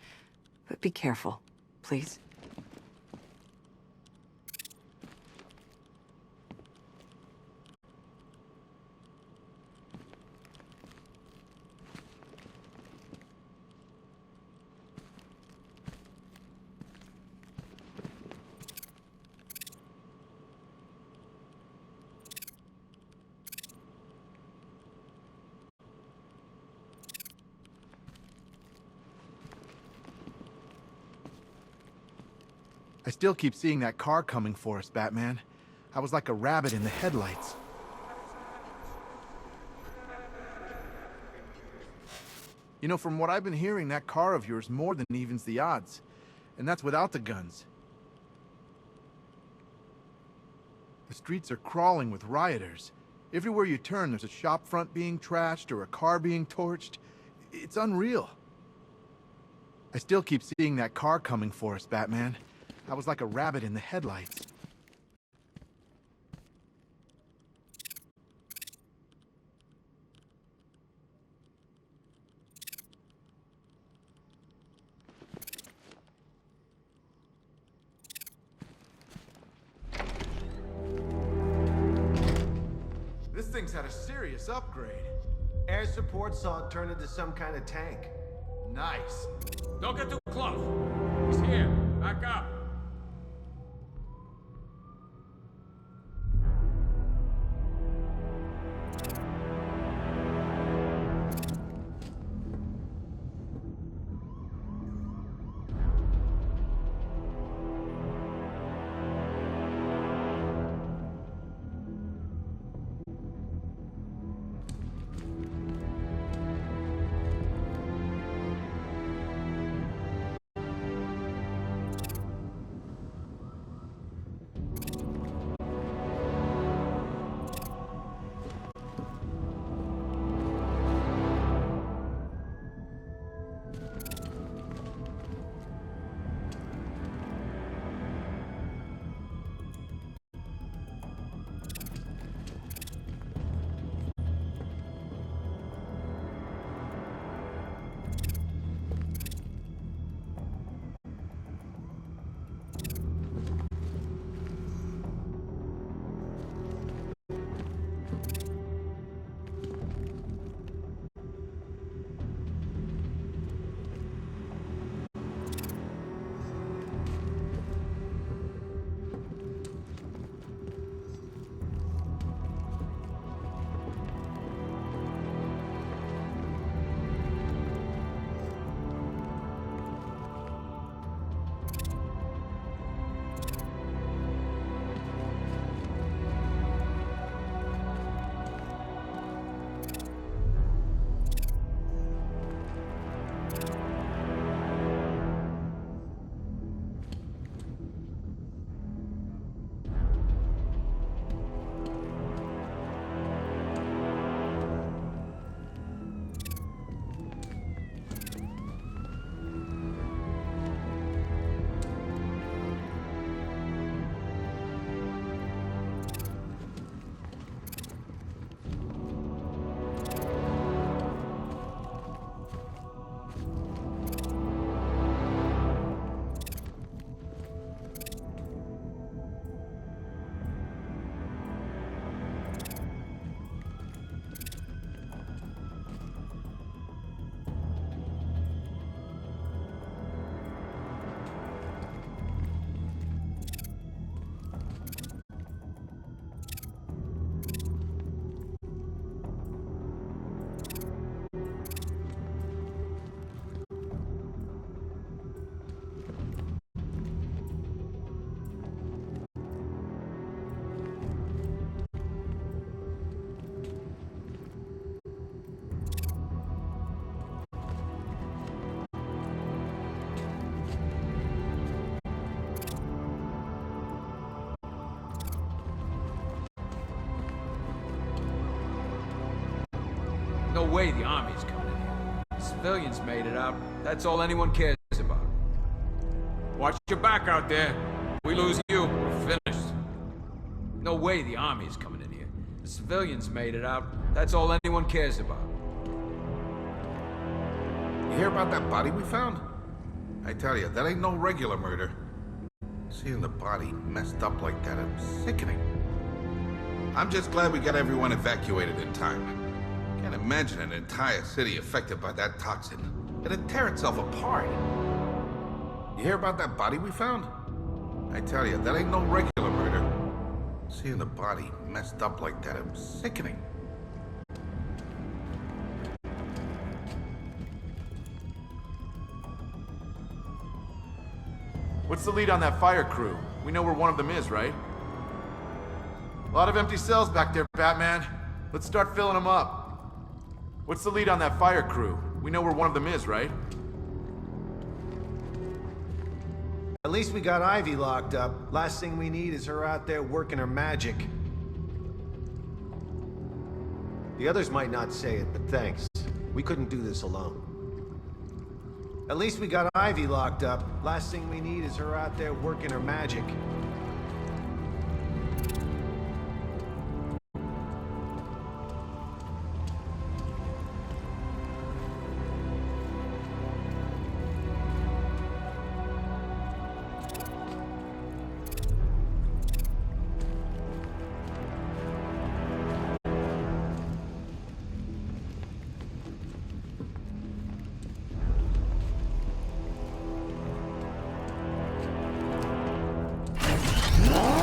But be careful, please. I still keep seeing that car coming for us, Batman. I was like a rabbit in the headlights. You know, from what I've been hearing, that car of yours more than evens the odds. And that's without the guns. The streets are crawling with rioters. Everywhere you turn, there's a shop front being trashed or a car being torched. It's unreal. I still keep seeing that car coming for us, Batman. I was like a rabbit in the headlights. This thing's had a serious upgrade. Air support saw it turn into some kind of tank. Nice. Don't get too close. He's here. Back up. No way the army's coming in here. The civilians made it out. That's all anyone cares about. Watch your back out there. If we lose you, we're finished. No way the army's coming in here. The civilians made it out. That's all anyone cares about. You hear about that body we found? I tell you, that ain't no regular murder. Seeing the body messed up like that, it's sickening. I'm just glad we got everyone evacuated in time. Can't imagine an entire city affected by that toxin. It'd tear itself apart. You hear about that body we found? I tell you, that ain't no regular murder. Seeing the body messed up like that, it's sickening. What's the lead on that fire crew? We know where one of them is, right? A lot of empty cells back there, Batman. Let's start filling them up. What's the lead on that fire crew? We know where one of them is, right? At least we got Ivy locked up. Last thing we need is her out there working her magic. The others might not say it, but thanks. We couldn't do this alone. At least we got Ivy locked up. Last thing we need is her out there working her magic.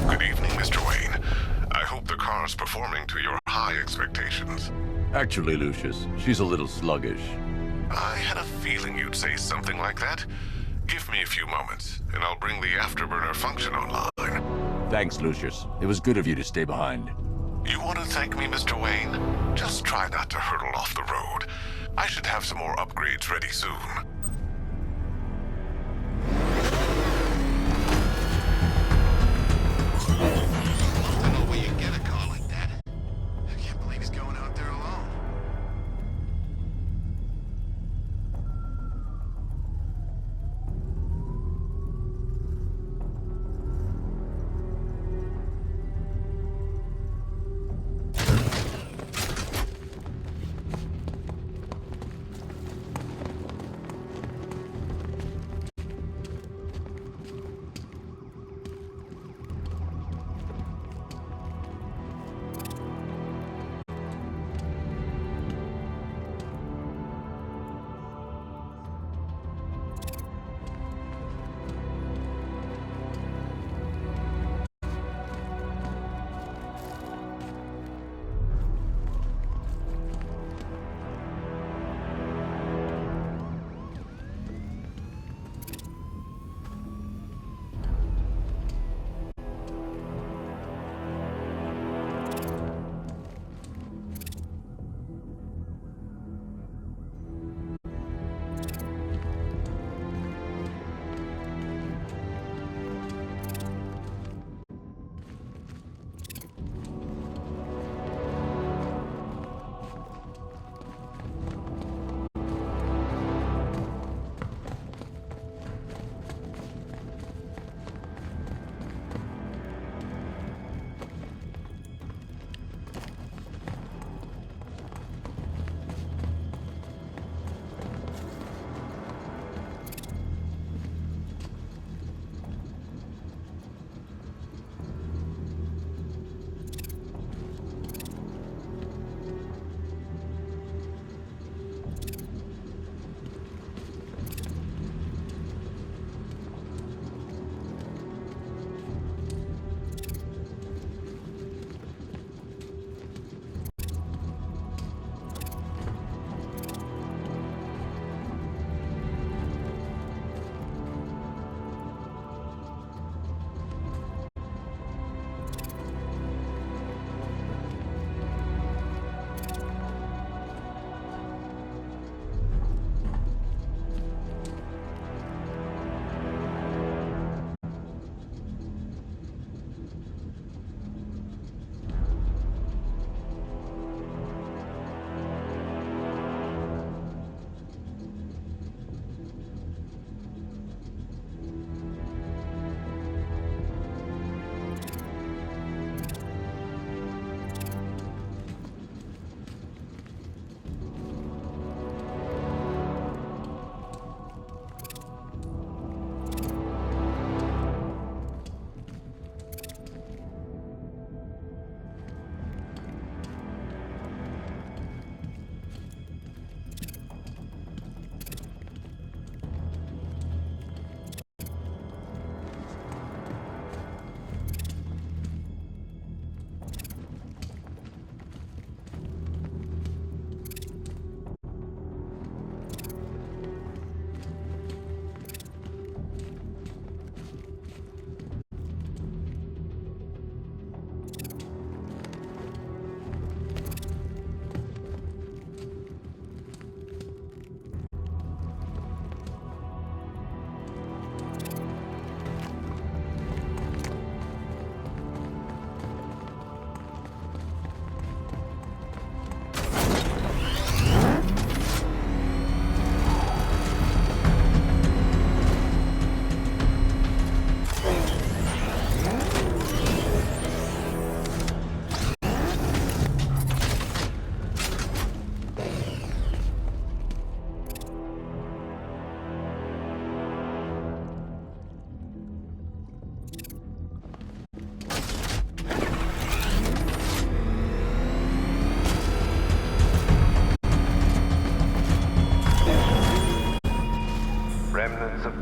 Good evening, Mr. Wayne. I hope the car's performing to your high expectations. Actually, Lucius, she's a little sluggish. I had a feeling you'd say something like that. Give me a few moments, and I'll bring the afterburner function online. Thanks, Lucius. It was good of you to stay behind. You want to thank me, Mr. Wayne? Just try not to hurtle off the road. I should have some more upgrades ready soon. I don't know where you get a car like that. I can't believe he's going out there alone.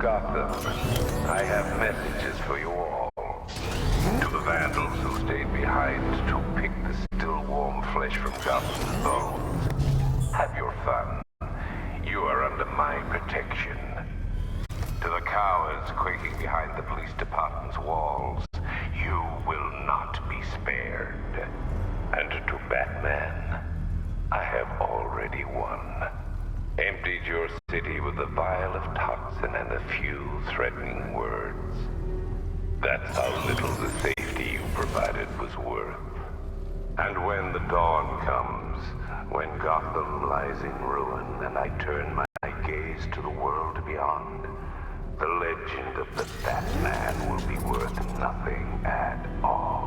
Gotham, I have messages for you all. To the vandals who stayed behind to pick the still warm flesh from Gotham's bones, have your fun. You are under my protection. To the cowards quaking behind the police department's walls, you will not be spared. And to Batman, I have already won. Emptied your city with a vial of toxin and a few threatening words. That's how little the safety you provided was worth. And when the dawn comes, when Gotham lies in ruin and I turn my gaze to the world beyond, the legend of the Batman will be worth nothing at all.